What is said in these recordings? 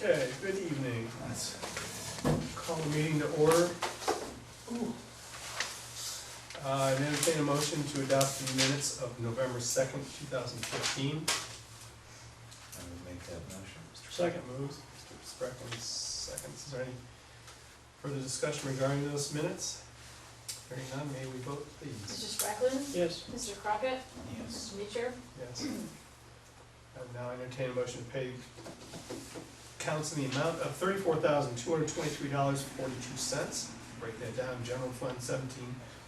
Okay, good evening. Call the meeting to order. I entertain a motion to adopt the minutes of November 2nd, 2015. I would make that motion. Mr. Second moves, Mr. Spreckman seconds. Is there any further discussion regarding those minutes? Hearing none, may we vote please? Mr. Spreckman? Yes. Mr. Crockett? Yes. Mr. Meacher? Yes. And now I entertain a motion to pay counts in the amount of $34,223.42. Break that down, general fund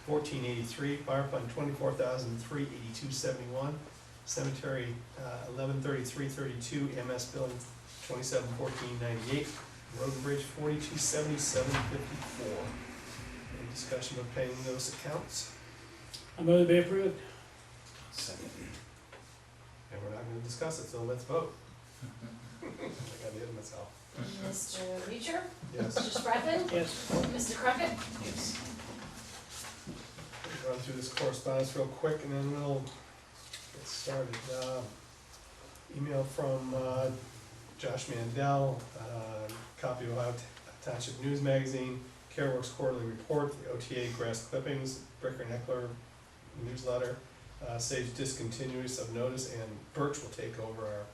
1483, fire fund 24,382.71, cemetery 1133.32, MS billing 2714.98, road and bridge 4277.54. Any discussion of paying those accounts? I move to be approved. Second. And we're not gonna discuss it, so let's vote. I got ahead of myself. Mr. Meacher? Yes. Mr. Spreckman? Yes. Mr. Crockett? Yes. Run through this correspondence real quick and then we'll get started. Email from Josh Mandel, copy of Ohio Township News Magazine, CareWorks Quarterly Report, the OTA Grass Clippings, Bricker and Eckler newsletter, saves discontinuous of notice, and Birch will take over our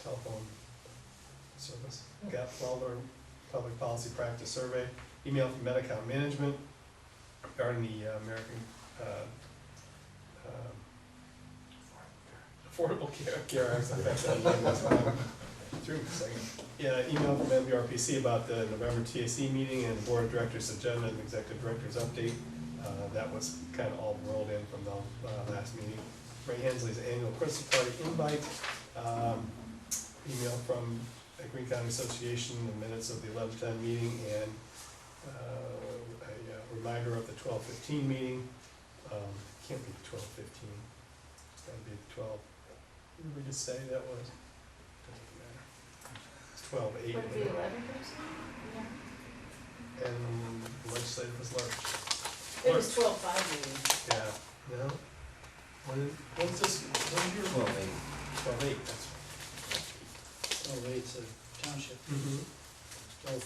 telephone service. Gap Welder, Public Policy Practice Survey, email from Medicom Management regarding the American Affordable Care Act. Through a second. Yeah, email from MVRPC about the November TAC meeting and Board of Directors agenda and Executive Directors update. That was kind of all rolled in from the last meeting. Ray Hensley's annual Christmas party invite. Email from the Green County Association, the minutes of the 11:10 meeting, and a reminder of the 12:15 meeting. Can't be 12:15. It's got to be 12. What did we just say that was? Doesn't matter. It's 12:08. Would it be 11 person? Yeah. And legislative was large. It was 12-5 meeting. Yeah, no? When's this, when's your? 12:08. 12:08, that's Oh, wait, it's a township. right. Oh,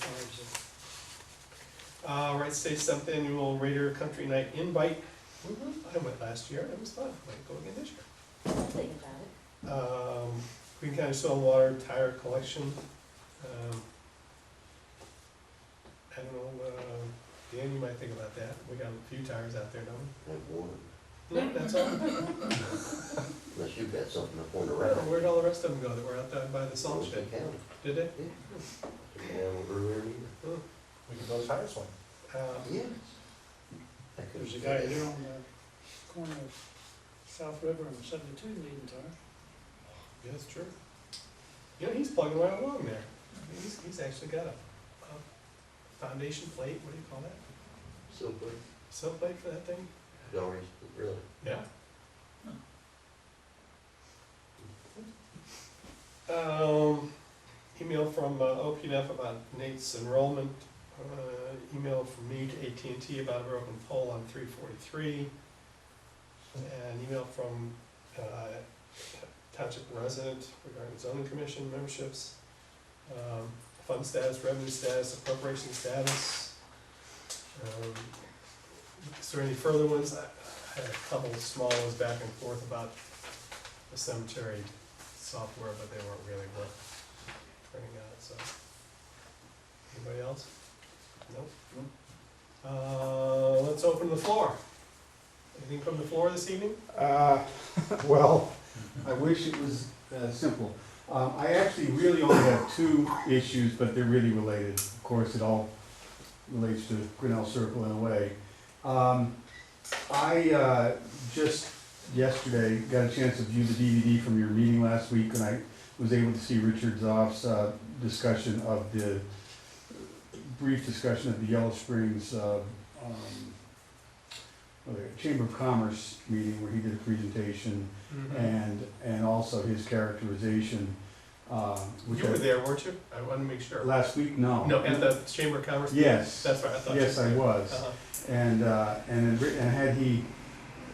five, Right, State 7th Annual Raider Country Night invite. I went last year, it was fun, might go again this year. I'll think about it. Green County Soil and Water Tire Collection. I don't know, Dan, you might think about that, we got a few tires out there, don't Like one, we? No, that's all. unless you've got something up on the Where'd road. all the rest of them go that were out there by the salt shed? County. Did they? Yeah. Down earlier in the year. We could go tire swing. Yes. I could- There's a guy here on the corner of South River and 72 leading tire. Yeah, it's true. You know, he's plugging right along there. He's actually got a foundation plate, what do you call that? So, but, Sub plate for that thing? dollars, really. Yeah. Email from OPNF about Nate's enrollment. Email from me to AT&T about a broken pole on 343. And email from Township resident regarding zoning commission memberships. Fund status, revenue status, appropriation status. Is there any further ones? I had a couple of small ones back and forth about the cemetery software, but they weren't really worth printing out, so. Anybody else? Nope. Let's open the floor. Anything from the floor this evening? Well, I wish it was simple. I actually really only have two issues, but they're really related. Of course, it all relates to Grinnell Circle in a way. I just yesterday got a chance to view the DVD from your meeting last week, and I was able to see Richard Zoff's discussion of the brief discussion of the Yellow Springs Chamber of Commerce meeting where he did a presentation and also his characterization. Which You were there, weren't you? I wanted to make sure. Last week, no. No, at the Chamber of Commerce? Yes. That's right, I thought. Yes, I was. And had he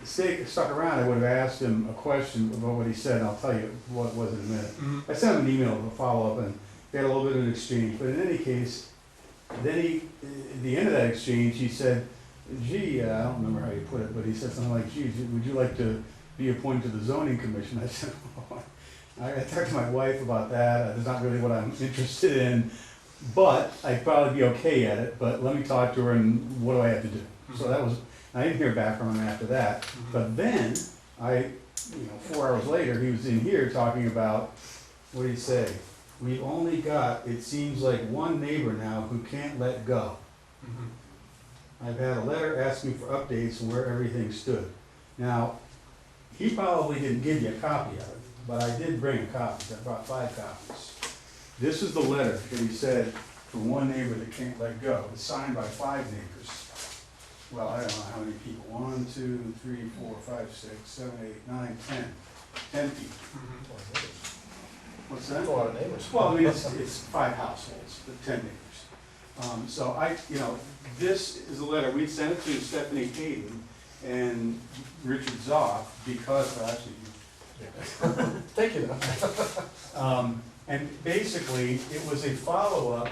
stuck around, I would have asked him a question about what he said, and I'll tell you what it was in a minute. I sent him an email to follow up, and they had a little bit of an exchange, but in any case, then at the end of that exchange, he said, gee, I don't remember how you put it, but he said something like, gee, would you like to be appointed to the zoning commission? I said, oh, I talked to my wife about that, that's not really what I'm interested in, but I'd probably be okay at it, but let me talk to her and what do I have to do? So that was, I didn't hear back from him after that, but then, 4 hours later, he was in here talking about, what did he say? We've only got, it seems like one neighbor now who can't let go. I've had a letter asking for updates on where everything stood. Now, he probably didn't give you a copy of it, but I did bring a copy. I brought 5 copies. This is the letter that he said for one neighbor that can't let go. It's signed by 5 neighbors. Well, I don't know how many people. 1, 2, 3, 4, 5, 6, 7, 8, 9, 10. 10 people. What's that? That's a lot of neighbors. Well, I mean, it's 5 households, but 10 neighbors. So this is a letter, we sent it to Stephanie Hayden and Richard Zoff because, well, actually, Thank you, though. and basically, it was a follow-up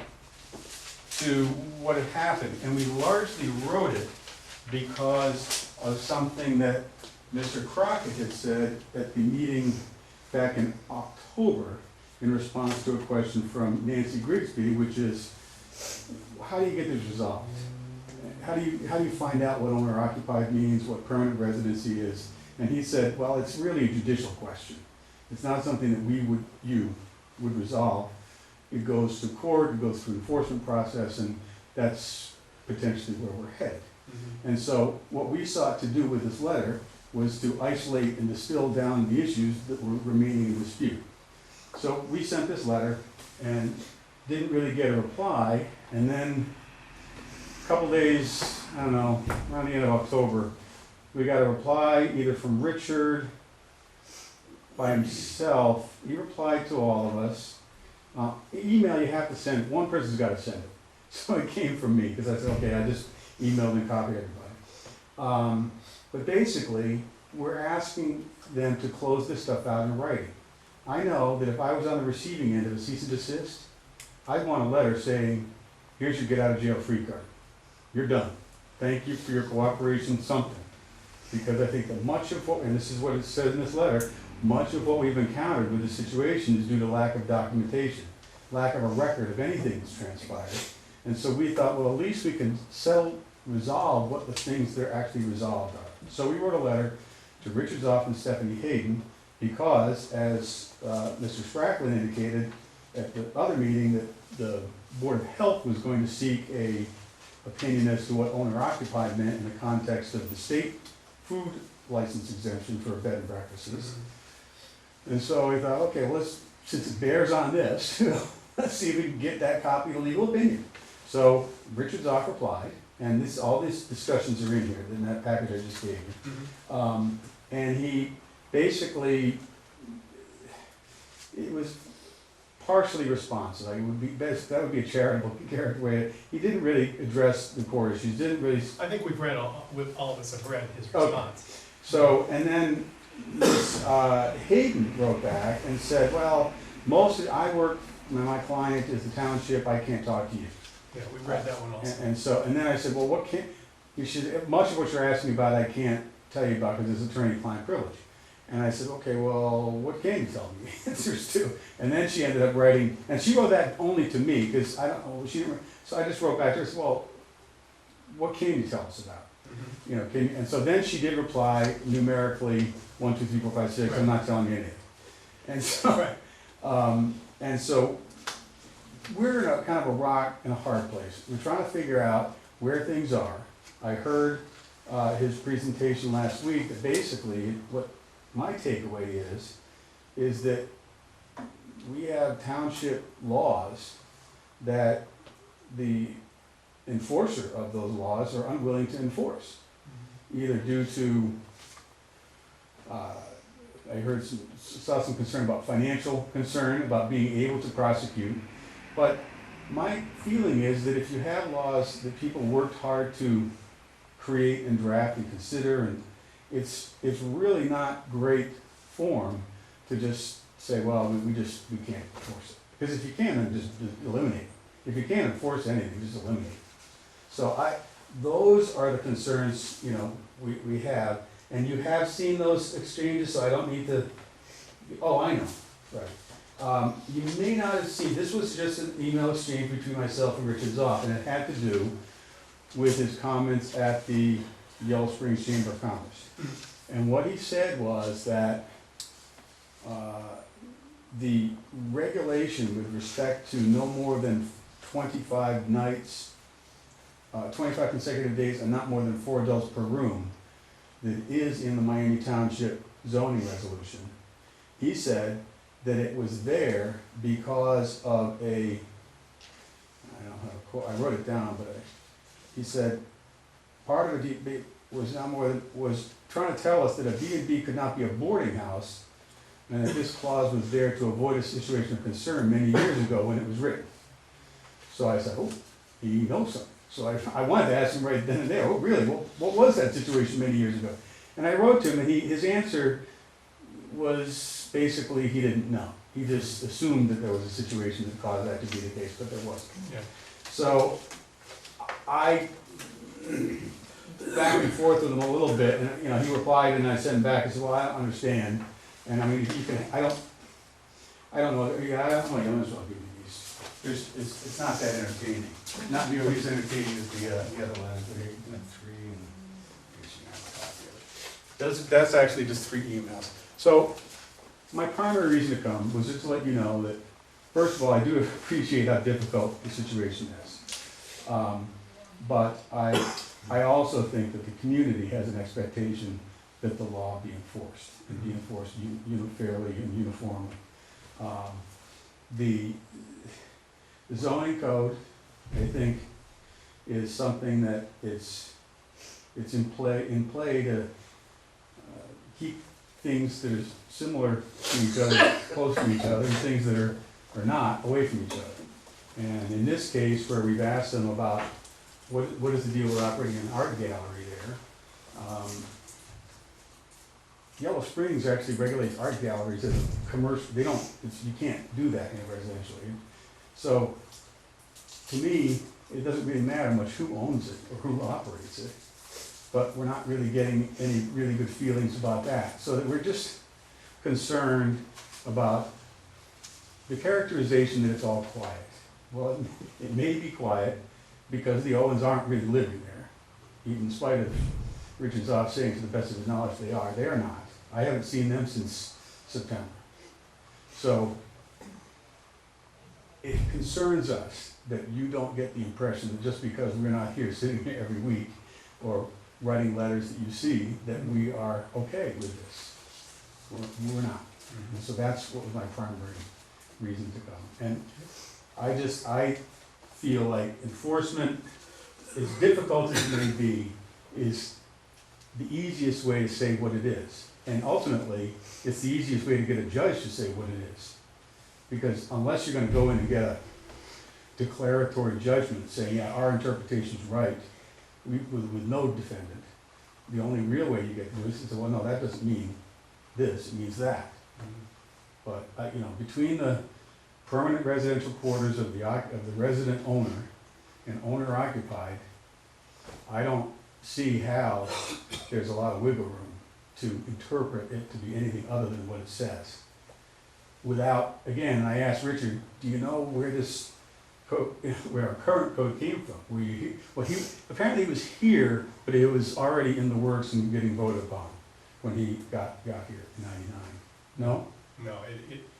to what had happened, and we largely wrote it because of something that Mr. Crockett had said at the meeting back in October in response to a question from Nancy Grigsby, which is, how do you get this resolved? How do you find out what owner occupied means, what permanent residency is? And he said, well, it's really a judicial question. It's not something that you would resolve. It goes to court, it goes through enforcement process, and that's potentially where we're headed. And so what we sought to do with this letter was to isolate and distill down the issues that were remaining in dispute. So we sent this letter and didn't really get a reply, and then a couple days, I don't know, around the end of October, we got a reply either from Richard by himself. He replied to all of us. Email you have to send, one person's got to send it. So it came from me, because I said, okay, I just emailed and copied everybody. But basically, we're asking them to close this stuff out in writing. I know that if I was on the receiving end of a cease and desist, I'd want a letter saying, here's your get out of jail free card. You're done. Thank you for your cooperation, something. Because I think that much of what, and this is what it says in this letter, much of what we've encountered with the situation is due to lack of documentation, lack of a record of anything that's transpired. And so we thought, well, at least we can resolve what the things that are actually resolved are. So we wrote a letter to Richard Zoff and Stephanie Hayden because, as Mr. Sprackland indicated at the other meeting, that the Board of Health was going to seek a opinion as to what owner-occupied meant in the context of the state food license exemption for bed and breakfasts. And so we thought, okay, well, since it bears on this, let's see if we can get that copy of legal opinion. So Richard Zoff replied, and all these discussions are in here, in that package I just gave you. And he basically, it was partially responsive. It would be best, that would be a charitable way. He didn't really address the core issues, didn't really. I think we've read all of us have read his Okay. response. So, and then Ms. Hayden wrote back and said, well, my client is the township, I can't talk to you. Yeah, we read that one also. And then I said, well, much of what you're asking about I can't tell you about because it's attorney-client privilege. And I said, okay, well, what can you tell me? Answers to. And then she ended up writing, and she wrote that only to me because I don't know, so I just wrote back to her and said, well, what can you tell us about? You know, and so then she did reply numerically, 1, 2, 3, 4, 5, 6, I'm not telling you anything. And so, and so we're in a kind of a rock and a hard place. We're trying to figure out where things are. I heard his presentation last week that basically what my takeaway is that we have township laws that the enforcer of those laws are unwilling to enforce, either due to, I saw some concern about financial concern, about being able to prosecute, but my feeling is that if you have laws that people worked hard to create and draft and consider, and it's really not great form to just say, well, we can't enforce it. Because if you can, then just eliminate it. If you can't enforce anything, just eliminate it. So those are the concerns, you know, we have, and you have seen those exchanges, so I don't need to, oh, I know, right. You may not have seen, this was just an email exchange between myself and Richard Zoff, and it had to do with his comments at the Yellow Springs Chamber of Commerce. And what he said was that the regulation with respect to no more than 25 nights, 25 consecutive days and not more than 4 adults per room that is in the Miami Township zoning resolution. He said that it was there because of I don't have a quote, I wrote it down, but he said, part of it was trying to tell us that a B&B could not be a boarding house, and that this clause was there to avoid a situation of concern many years ago when it was written. So I said, oh, he knows something. So I wanted to ask him right then and there, oh, really, what was that situation many years ago? And I wrote to him, and his answer was basically he didn't know. He just assumed that there was a situation that caused that to be the case, but there wasn't. Yeah. So I back and forth with him a little bit, and, you know, he replied, and I sent him back, I said, well, I don't understand. And I mean, if you can, I don't know, yeah, I might as well give you these. It's not that entertaining, not nearly as entertaining as the other one, that's actually just 3 emails. So, my primary reason to come was just to let you know that, first of all, I do appreciate how difficult the situation is. But I also think that the community has an expectation that the law be enforced, and be enforced fairly and uniformly. The zoning code, I think, is something that it's in play to keep things that are similar to each other, close to each other, and things that are not away from each other. And in this case, where we've asked them about what is the deal with operating an art gallery there, Yellow Springs actually regulates art galleries as a commercial. You can't do that in a residential area. So, to me, it doesn't really matter much who owns it or who operates it, but we're not really getting any really good feelings about that. So that we're just concerned about the characterization that it's all quiet. Well, it may be quiet because the Owens aren't really living there, even in spite of Richard Zoff saying to the best of his knowledge they are. They are not. I haven't seen them since September. So it concerns us that you don't get the impression that just because we're not here sitting here every week or writing letters that you see, that we are okay with this. We're not. And so that's what was my primary reason to come. And I feel like enforcement, as difficult as it may be, is the easiest way to say what it is. And ultimately, it's the easiest way to get a judge to say what it is. Because unless you're gonna go in and get a declaratory judgment saying, yeah, our interpretation's right, with no defendant, the only real way you get to do this is to say, well, no, that doesn't mean this, it means that. But, you know, between the permanent residential quarters of the resident owner and owner occupied, I don't see how there's a lot of wiggle room to interpret it to be anything other than what it says. Without, again, I asked Richard, do you know where this code, where our current code came from? Were you here? Well, apparently he was here, but it was already in the works and getting voted upon when he got here in '99. No? No,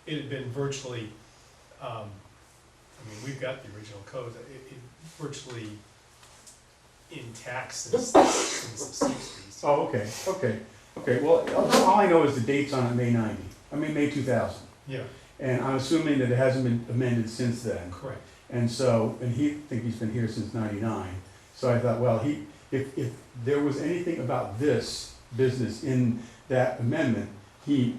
it had been virtually, I mean, we've got the original code, it virtually intact since the 60s. Oh, okay, well, all I know is the date's on it, May 2000. Yeah, And I'm assuming that it hasn't been amended since then. correct. And so, and he's been here since '99. So I thought, well, if there was anything about this business in that amendment, even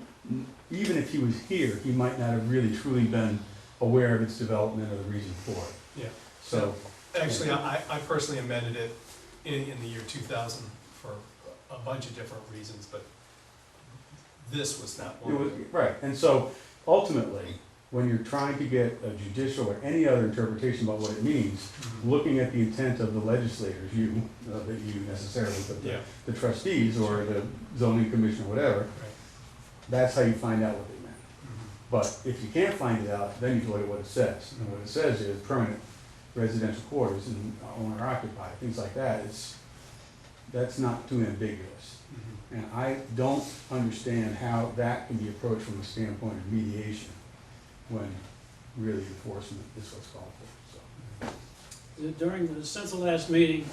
if he was here, he might not have really truly been aware of its development or the reason for it. Yeah. So, Actually, I personally amended it in the year 2000 for a bunch of different reasons, but this was not it one was, of them. right, and so ultimately, when you're trying to get a judicial or any other interpretation about what it means, looking at the intent of the legislators, that you necessarily, but Yeah. the trustees or the zoning commission or whatever, Right. that's how you find out what they meant. Mhm. But if you can't find it out, then you look at what it says. And what it says is permanent residential quarters and owner occupied, things like that. That's not too ambiguous. Mhm. And I don't understand how that can be approached from the standpoint of mediation when really enforcement is what's called for, so. Since the last meeting,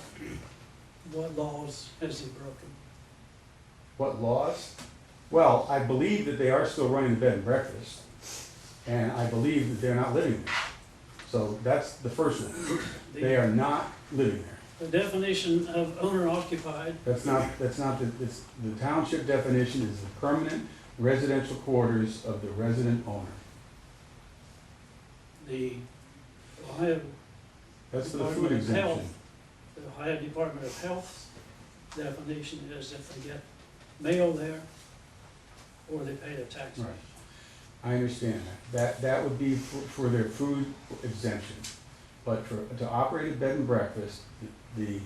what laws has he broken? What laws? Well, I believe that they are still running the bed and breakfast, and I believe that they're not living there. So that's the first one. They are not living there. The definition of owner occupied, It's the township definition is the permanent residential quarters of the resident owner. the Ohio, That's for the food Department of Health. exemption. the Ohio Department of Health's definition is if they get mail there or they pay their taxes. Right. I understand that. That would be for their food exemption. But to operate a bed and breakfast, the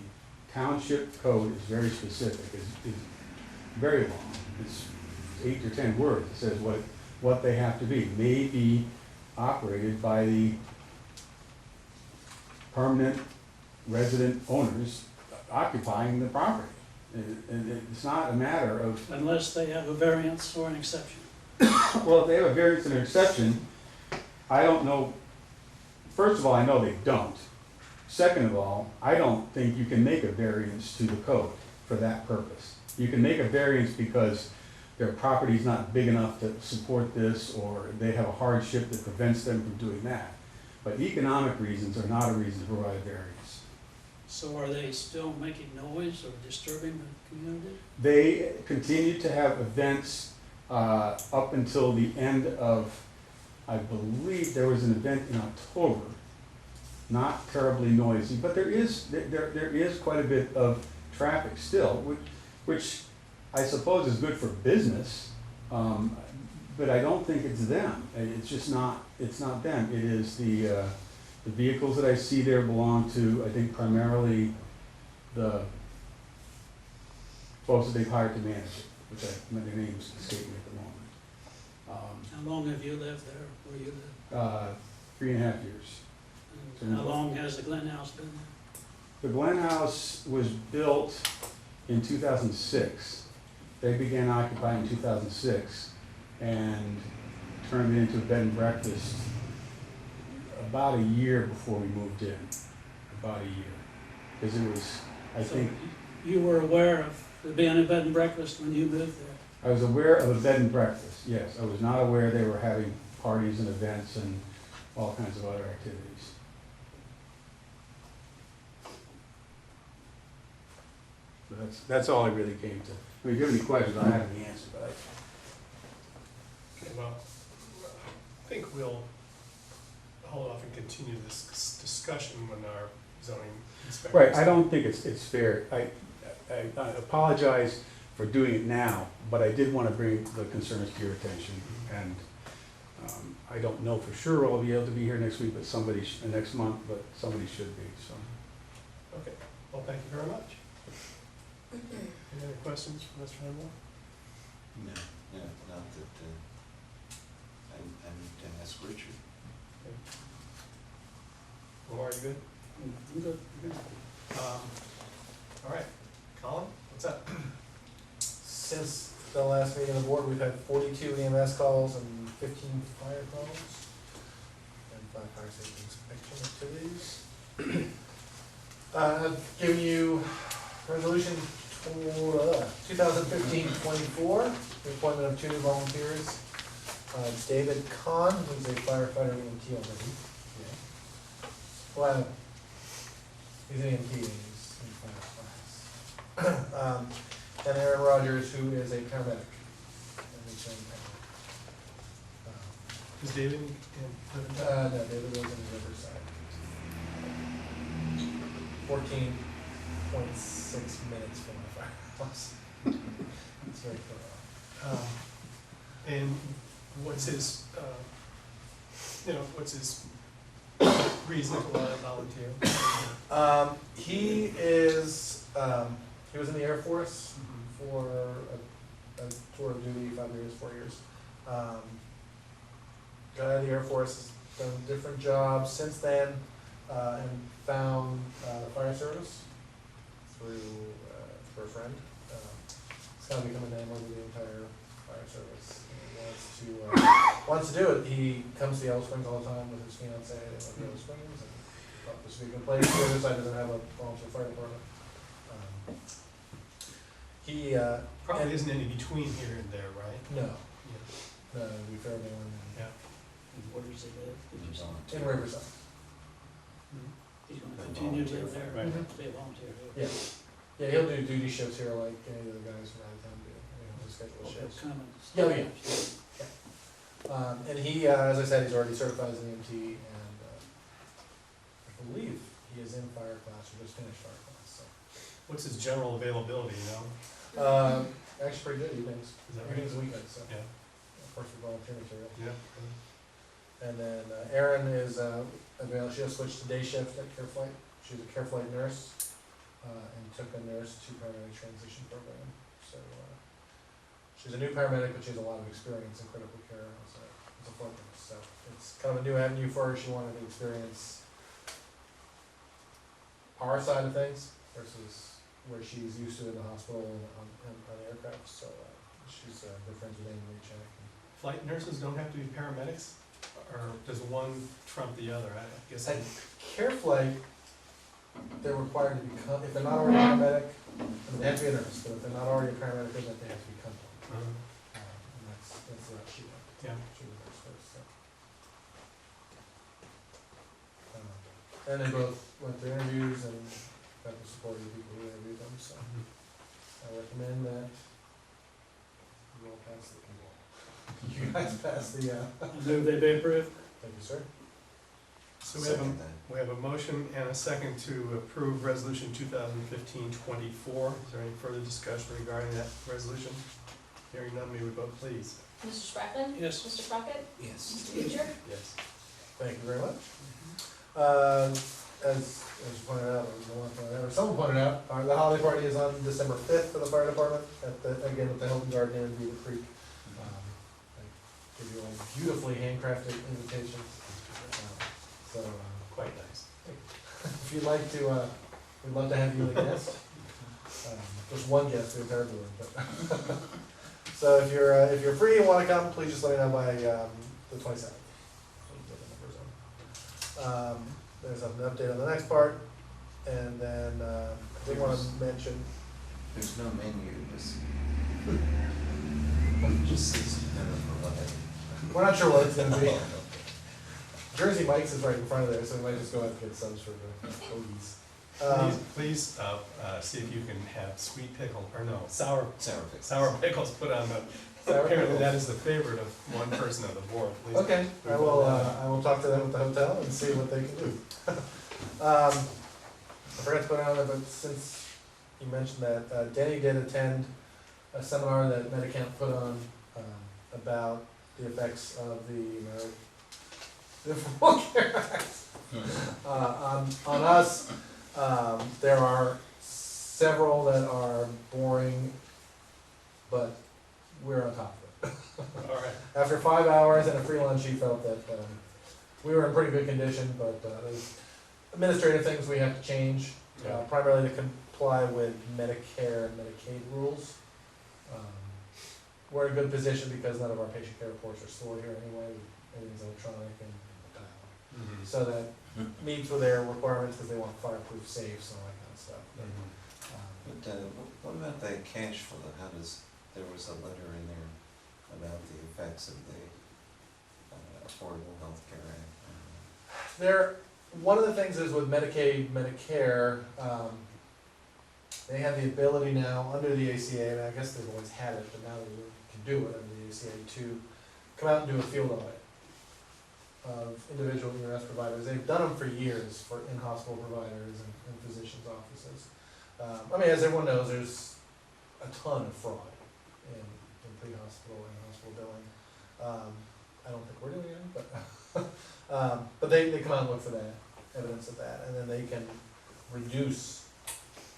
township code is very specific, is very long. It's 8 or 10 words. It says what they have to be. May be operated by the permanent resident owners occupying the property. And it's not a matter of, Unless they have a variance or an exception. well, if they have a variance and an exception, I don't know. First of all, I know they don't. Second of all, I don't think you can make a variance to the code for that purpose. You can make a variance because their property's not big enough to support this, or they have a hardship that prevents them from doing that. But economic reasons are not a reason to provide a variance. So are they still making noise or disturbing the community? They continue to have events up until the end of, I believe there was an event in October, not terribly noisy, but there is quite a bit of traffic still, which I suppose is good for business, but I don't think it's them. It's just not, it's not them. It is the vehicles that I see there belong to, I think, primarily the folks that they've hired to manage it, which their names escape me at the moment. How long have you lived there, where you live? 3.5 years. And how long has the Glen House been there? The Glen House was built in 2006. They began occupying in 2006 and turned it into a bed and breakfast about a year before we moved in. About a year. Because it was, I So think, you were aware of there being a bed and breakfast when you moved there? I was aware of a bed and breakfast, yes. I was not aware they were having parties and events and all kinds of other activities. So that's all I really came to. I mean, if you have any questions, I don't have any answer, but Okay, well, I think we'll hold off and continue this discussion when our zoning inspector. Right, I don't think it's fair. I apologize for doing it now, but I did want to bring the concerns to your attention. And I don't know for sure I'll be able to be here next week, but next month, but somebody should be, so. Okay, well, thank you very much. Any other questions for Mr. Hemlock? No, not that, I need to ask Richard. Laura, you good? I'm good. All right, Colin, what's up? Since the last meeting of the board, we've had 42 EMS calls and 15 fire calls, and 5 fire safety inspection activities. I've given you resolution 2015-24, the appointment of 2 new volunteers. David Kahn, who's a firefighter EMT already. Well, he's an EMT, he's in fire class. And Aaron Rogers, who is a paramedic. Is David in? No, David lives in Riverside. 14.6 minutes from my firehouse. It's very far off. And what's his you know, what's his reason for volunteer? He is, he was in the Air Force Mhm. for a tour of duty, 5 years, 4 years. Got out of the Air Force, has done different jobs since then, and found the fire service through a friend. He's kind of become enamored with the entire fire service. And wants to do it. He comes to Yellow Springs all the time with his fiancee. They live in Yellow Springs, and thought this would be a good place. The other side doesn't have a volunteer fire department. He Probably isn't any between here and there, right? no, Yeah. no, we Fairbairn Yeah. And where does he live? Did you say? in Riverside. He's gonna continue to live there, Right. stay a volunteer Yeah, here. yeah, he'll do duty shifts here like any of the guys from out of town do. He'll schedule Well, shifts. they'll come and Yeah, stay. And he, as I said, he's already certified as an EMT, and I believe he is in fire class or just finished fire class. What's his general availability, you know? So actually, pretty good evenings, Is that right? evenings and weekends. So Yeah. perfect volunteer material. Yeah. And then Erin is available. She has switched to day shift at Care Flight. She's a Care Flight nurse and took a nurse to paramedic transition program. So she's a new paramedic, but she has a lot of experience in critical care as a flight nurse. So it's kind of a new avenue for her. She wanted to experience our side of things versus where she's used to in the hospital and on the aircraft. So she's good friends with Amy Recheck. Flight nurses don't have to be paramedics? Or does one trump the other? I guess. At Care Flight, they're required to become, if they're not already a paramedic, I mean, they have to be a nurse, but if they're not already a paramedic, then they have to become one. And that's the route she went. Yeah. She was nurse first, so. And they both went through interviews and got the support of the people who interviewed them, so Mhm. I recommend that you all pass the, you guys pass the, I move they be approved. thank you, sir. So we have Second that. we have a motion and a second to approve resolution 2015-24. Is there any further discussion regarding that resolution? Hearing none, may we vote please? Mr. Spracklen? Yes. Mr. Crockett? Yes. Mr. Beecher? Yes. Thank you very much. As you pointed out, or no one pointed out, or someone pointed out, the holiday party is on December 5th for the fire department, again, at the Hilton Garden Inn in Beaver Creek. I give you all beautifully handcrafted invitations. So, Quite nice. if you'd like to, we'd love to have you as a guest. Just one guest, the entire board, but. So if you're free and wanna come, please just let me know by, the 27th. There's an update on the next part, and then, I did wanna mention, There's no menu, just dinner for what? we're not sure what it's gonna be. Jersey Mike's is right in front of there, so we might just go out and get subs for the hoagies. Please see if you can have sweet pickle, or no, sour Sour pickles. pickles put on the, Sour apparently pickles. that is the favorite of one person on the board. Please. Okay, I will talk to them at the hotel and see what they can do. I forgot to put it on there, but since you mentioned that, Denny did attend a seminar that Medicamp put on, about the effects of the Affordable Care Act. On us, there are several that are boring, but we're on top of it. All right. After 5 hours and a free lunch, he felt that we were in pretty good condition, but there's administrative things we have to change, Yeah. primarily to comply with Medicare and Medicaid rules. We're in a good position because none of our patient care reports are stored here anyway, everything's electronic and dial. Mhm. So that meets with their requirements because they want fireproof safes and all that kind of stuff. Mhm. But what about that cash flow? There was a letter in there about the effects of the Affordable Health Care Act. One of the things is with Medicaid, Medicare, they have the ability now, under the ACA, and I guess they've always had it, but now they can do it under the ACA, to come out and do a field audit of individual EMS providers. They've done them for years for in-hospital providers and physicians' offices. I mean, as everyone knows, there's a ton of fraud in pre-hospital and hospital billing. I don't think we're doing it, but But they come out and look for that, evidence of that, and then they can reduce,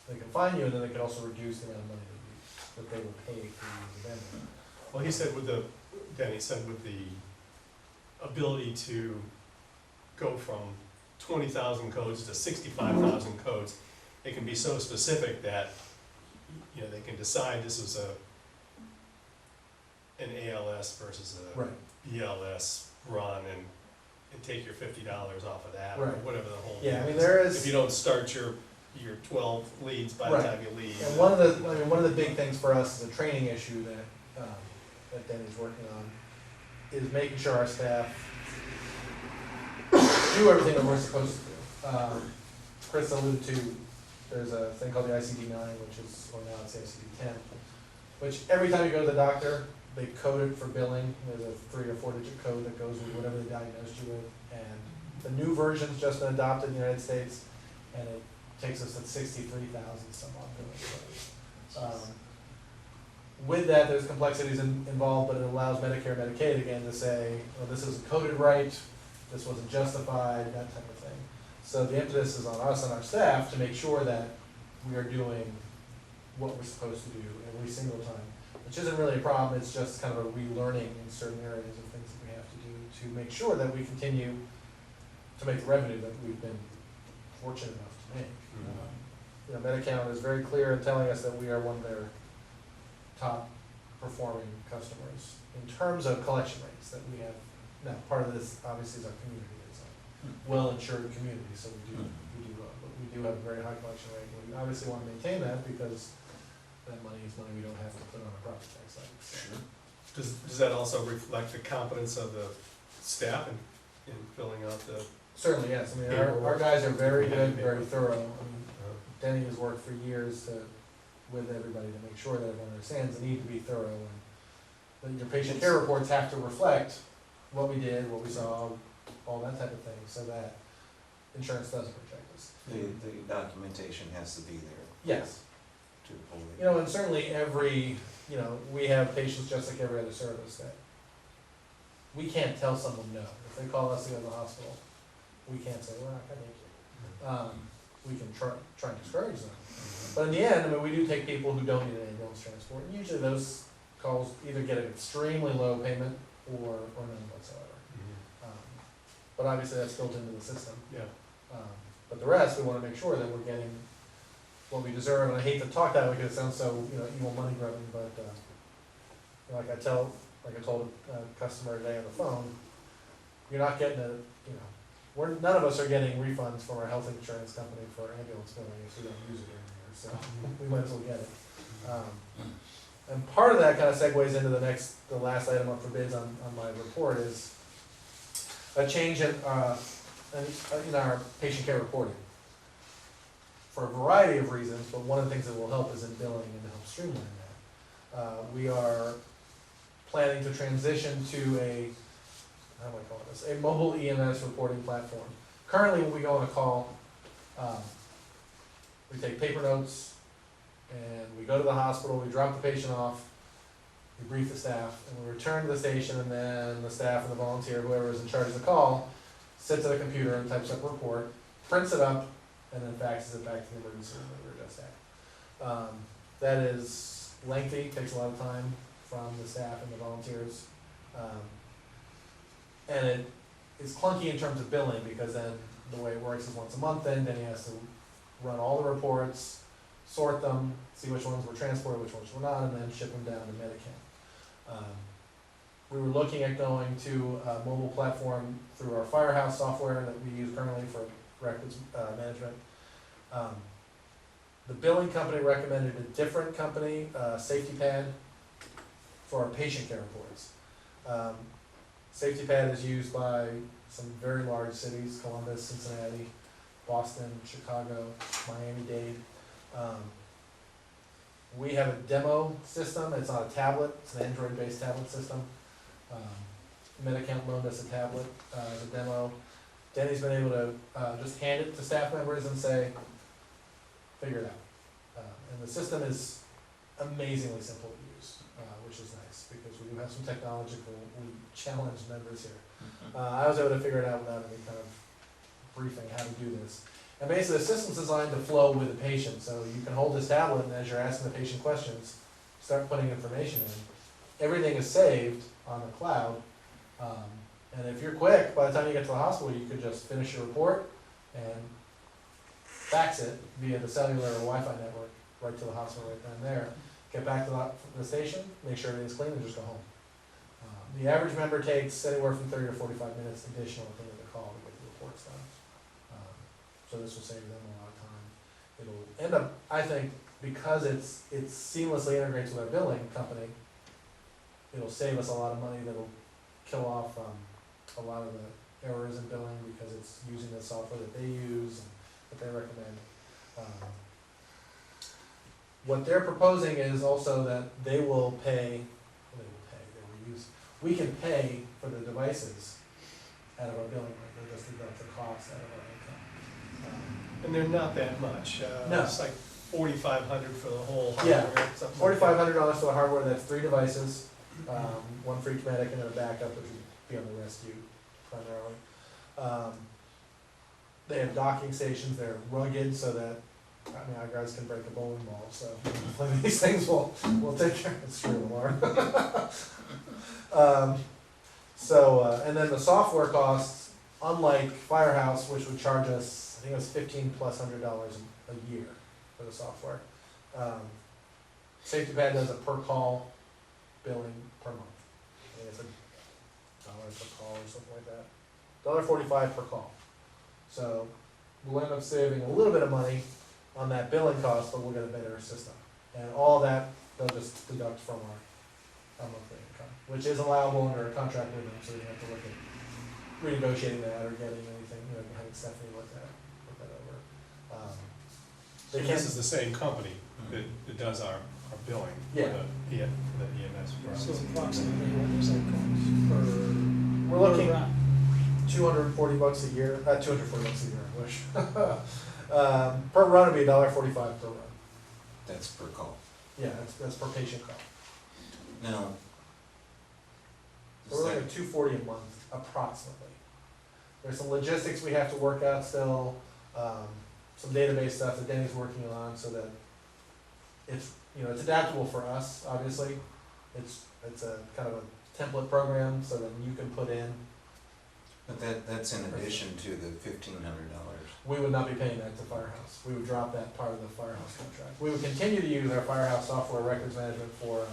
they can fine you, and then they can also reduce the amount of money that they will pay for the vendor. Well, he said Denny said with the ability to go from 20,000 codes to 65,000 codes, it can be so specific that, you know, they can decide this is an ALS versus a Right, BLS run and take your $50 off of that, or Right. whatever the whole. yeah, I thing mean, is. there If you is, don't start your 12 leads by the Right. time you leave. and one of the big things for us is a training issue that Denny's working on, is making sure our staff do everything that we're supposed to do. Chris alluded to, there's a thing called the ICD-9, which is, or now it's the ICD-10, which every time you go to the doctor, they code it for billing. There's a 3 or 4 digit code that goes with whatever they diagnosed you with. And the new version's just been adopted in the United States, and it takes us at 63,000 some odd billing codes. With that, there's complexities involved, but it allows Medicare, Medicaid again to say, well, this isn't coded right, this wasn't justified, that type of thing. So the impetus is on us and our staff to make sure that we are doing what we're supposed to do every single time, which isn't really a problem, it's just kind of a relearning in certain areas of things that we have to do to make sure that we continue to make the revenue that we've been fortunate enough to make. You know, Medi-Count is very clear in telling us that we are one of their top performing customers in terms of collection rates that we have. Now, part of this obviously is our community, it's a well-insured community, so we do have a very high collection rate. We obviously want to maintain that because that money is money we don't have to put on a property tax levy. So. Does that also reflect the competence of the staff in filling out the? Certainly, yes. I mean, our guys are very good, very thorough. I mean, Denny has worked for years with everybody to make sure that everyone understands the need to be thorough, and that your patient care reports have to reflect what we did, what we saw, all that type of thing, so that insurance doesn't reject us. The documentation has to be there Yes. to hold it. You know, and certainly we have patients just like every other service that we can't tell someone no. If they call us to go to the hospital, we can't say, we're not gonna make you. We can try and discourage them. But in the end, I mean, we do take people who don't need an ambulance transport, and usually those calls either get an extremely low payment or none whatsoever. But obviously that's built into the system. Yeah. But the rest, we wanna make sure that we're getting what we deserve, and I hate to talk that way because it sounds so, evil money grubbing, but, like I told a customer today on the phone, you're not getting none of us are getting refunds from our health insurance company for ambulance billing if we don't use it during the year, so we might as well get it. And part of that kind of segues into the last item up for bids on my report is a change in our patient care reporting. For a variety of reasons, but one of the things that will help is in billing and to help streamline that. We are planning to transition to how do I call this, a mobile EMS reporting platform. Currently, when we go on a call, we take paper notes, and we go to the hospital, we drop the patient off, we brief the staff, and we return to the station, and then the staff and the volunteer, whoever is in charge of the call, sits at a computer and types up a report, prints it up, and then faxes it back to the emergency room that we were just at. That is lengthy, takes a lot of time from the staff and the volunteers. And it is clunky in terms of billing, because then the way it works is once a month, then he has to run all the reports, sort them, see which ones were transported, which ones were not, and then ship them down to Medicare. We were looking at going to a mobile platform through our Firehouse software that we use currently for records management. The billing company recommended a different company, SafetyPad, for our patient care reports. SafetyPad is used by some very large cities: Columbus, Cincinnati, Boston, Chicago, Miami-Dade. We have a demo system. It's on a tablet. It's an Android-based tablet system. Medicount loaned us a tablet as a demo. Denny's been able to just hand it to staff members and say, figure it out. And the system is amazingly simple to use, which is nice, because we do have some technological challenged members here. I was able to figure it out without any kind of briefing how to do this. And basically, the system's designed to flow with the patient, so you can hold this tablet, and as you're asking the patient questions, start putting information in. Everything is saved on the cloud, and if you're quick, by the time you get to the hospital, you could just finish your report and fax it via the cellular or Wi-Fi network right to the hospital right then and there. Get back to the station, make sure everything's clean, and just go home. The average member takes anywhere from 30 to 45 minutes additional at the end of the call to get the reports done. So this will save them a lot of time. It'll end up, I think, because it's seamlessly integrates with our billing company, it'll save us a lot of money that'll kill off a lot of the errors in billing because it's using the software that they use and that they recommend. What they're proposing is also that they will use, we can pay for the devices out of our billing rate, they'll just deduct the cost out of our income. And they're not that much, No. it's like $4,500 for the whole Yeah. hardware, something like that. $4,500 for the hardware, that's 3 devices, one for each medic and then a backup, which would be on the rescue primarily. They have docking stations, they're rugged so that, I mean, our guys can break a bowling ball, so hopefully these things will take care of it. It's true, Lamar. And then the software costs, unlike Firehouse, which would charge us, I think it was $1,500+ a year for the software. Safety Pad does a per call billing per month. I think it's $1 per call or something like that. $1.45 per call. So we'll end up saving a little bit of money on that billing cost, but we'll get a better system. And all that they'll just deduct from our monthly income, which is allowable under a contract with them, so you don't have to look at renegotiating that or getting anything, having Stephanie look that over. They And can't, this is the same company that does our billing for Yeah. the EMS. So process. approximately what does that cost we're per looking run? $240 a year, $240 a year, I wish. Per run would be $1.45 per run. That's per call. Yeah, that's per patient call. Now, So we're looking at $240 a month, approximately. There's some logistics we have to work out still, some database stuff that Denny's working on so that it's adaptable for us, obviously. It's a kind of a template program so that you can put in. but that's in addition to the $1,500. We would not be paying that to Firehouse. We would drop that part of the Firehouse contract. We would continue to use our Firehouse software records management for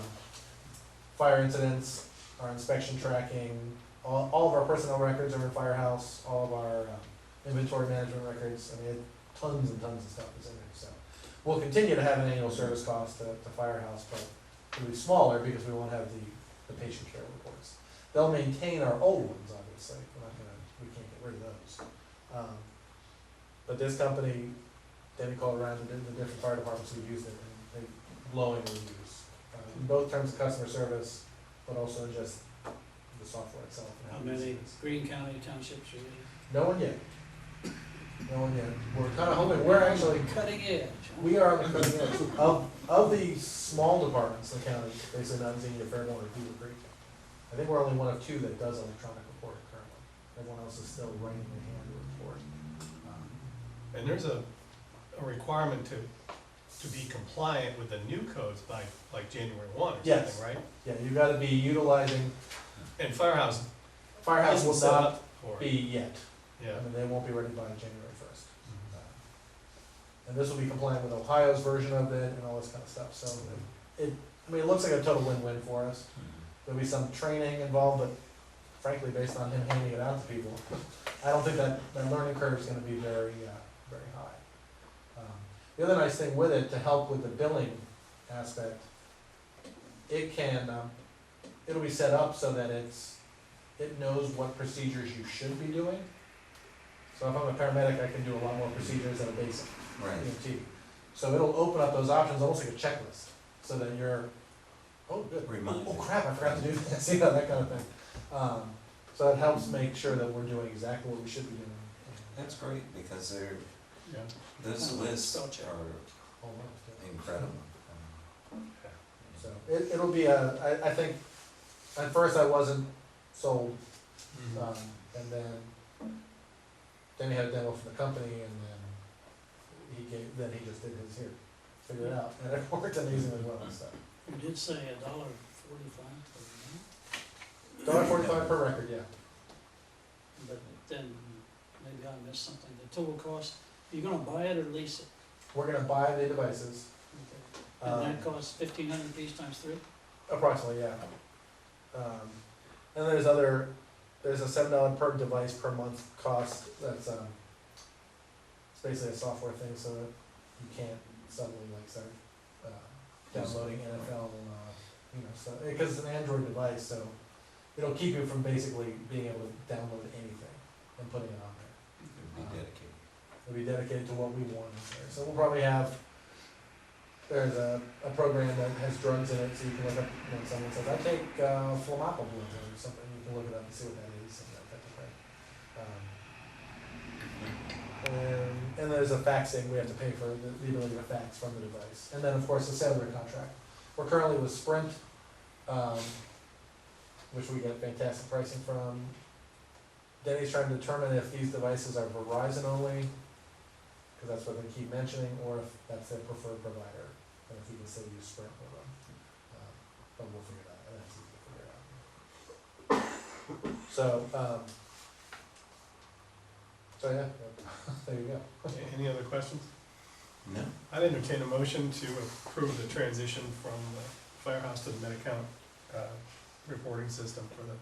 fire incidents, our inspection tracking, all of our personnel records are in Firehouse, all of our inventory management records. I mean, tons and tons of stuff is in there. So we'll continue to have an annual service cost to Firehouse, but it'll be smaller because we won't have the patient care reports. They'll maintain our old ones, obviously. We can't get rid of those. But this company, Denny called around the different fire departments who used it, and they glowing reviews. In both terms of customer service, but also in just the software itself. And How how easy many it is. Green County townships are in? No one yet. No one yet. We're kind of hoping, we're actually, Cutting edge. huh? we are on the cutting edge. Of the small departments in the county, basically not Xenia, Fairmont, or Beaver Creek, I think we're only one of 2 that does electronic reporting currently. Everyone else is still writing the hand report. And there's a requirement to be compliant with the new codes by like January 1 or Yes. something, right? Yeah, you've got to be utilizing, And Firehouse Firehouse isn't will set not up for be it. yet. Yeah. I mean, they won't be ready by January 1st. And this will be compliant with Ohio's version of it and all this kind of stuff, so it looks like a total win-win for us. There'll be some training involved, but frankly, based on him handing it out to people, I don't think that learning curve is gonna be very high. The other nice thing with it, to help with the billing aspect, it'll be set up so that it knows what procedures you should be doing. So if I'm a paramedic, I can do a lot more procedures than a basic Right. EMT. So it'll open up those options almost like a checklist, so that you're, oh, good. Remind Oh you. crap, I forgot to do this, that kind of thing. So it helps make sure that we're doing exactly what we should be doing. That's great, because they're, Yeah. those lists Spell check. are Almost, yeah. incredible. So it'll be I think, at first I wasn't sold And then he had a demo from the company, and then he just did his here, figured it out, and it worked amazingly well, so. You did say $1.45 $1.45 per record, yeah. but then maybe I missed something. The total cost, you're gonna buy it or lease it? We're gonna buy the devices, Okay. And that costs 1,500 apiece times 3? approximately, yeah. And there's a $7 per device per month cost, that's, it's basically a software thing, so that you can't suddenly like start, downloading NFL, so, because it's an Android device, so it'll keep you from basically being able to download anything and putting it on there. It'd be dedicated. It'll be dedicated to what we want in there, so we'll probably have, there's a program that has drugs in it, so you can look up, when someone says, I take, flammable or something, you can look it up and see what that is, and that type of thing. And there's a faxing, we have to pay for the ability to fax from the device, and then of course the cellular contract. We're currently with Sprint, which we get fantastic pricing from. Denny's trying to determine if these devices are Verizon only, because that's what they keep mentioning, or if that's their preferred provider, and if we can still use Sprint with them. But we'll figure it out, and that's easy to figure out. So yeah, there you go. Any other questions? No? I'd entertain a motion to approve the transition from the firehouse to the Medi-Count reporting system for the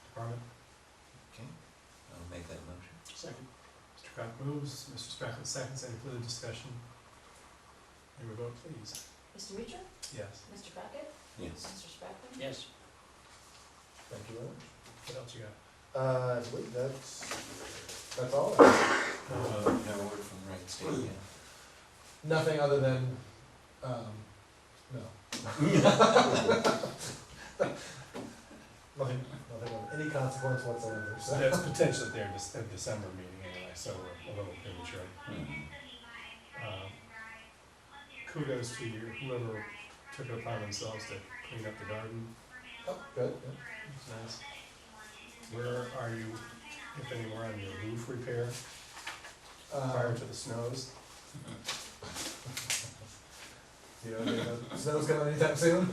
department. Okay, I'll make that motion. Second. Mr. Cock moves, Mr. Spracklen seconds. Any further discussion? May we vote, please? Mr. Mutcher? Yes. Mr. Crockett? Yes. Mr. Sprackman? Yes. Thank you very much. What else you got? I believe that's all. No word from Wright State yet. Nothing other than, no. Nothing of any consequence whatsoever, so. That's potentially their December meeting anyway, so we're a little premature. Kudos to you, whoever took it upon themselves to clean up the garden. Oh, good, It's nice. Where are you, if anywhere, on your roof repair prior to the snows? You know, the snow's coming anytime soon.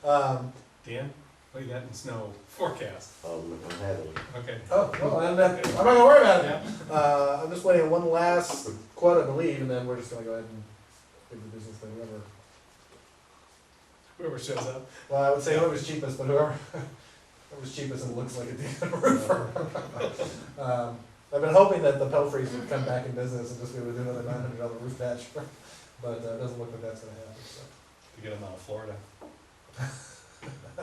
Dan, what do you got in snow forecast? I'm having, Okay. Oh, well, I'm not gonna worry about it. Yeah. I'm just waiting on one last quote, I believe, and then we're just gonna go ahead and give the business to whoever. Whoever shows up. Well, I would say whoever's cheapest, but whoever's cheapest and looks like a decent roofer. I've been hoping that the Pelfreys would come back in business and just be able to do another $900 roof patch, but it doesn't look like that's gonna happen, so. To get them out of Florida. I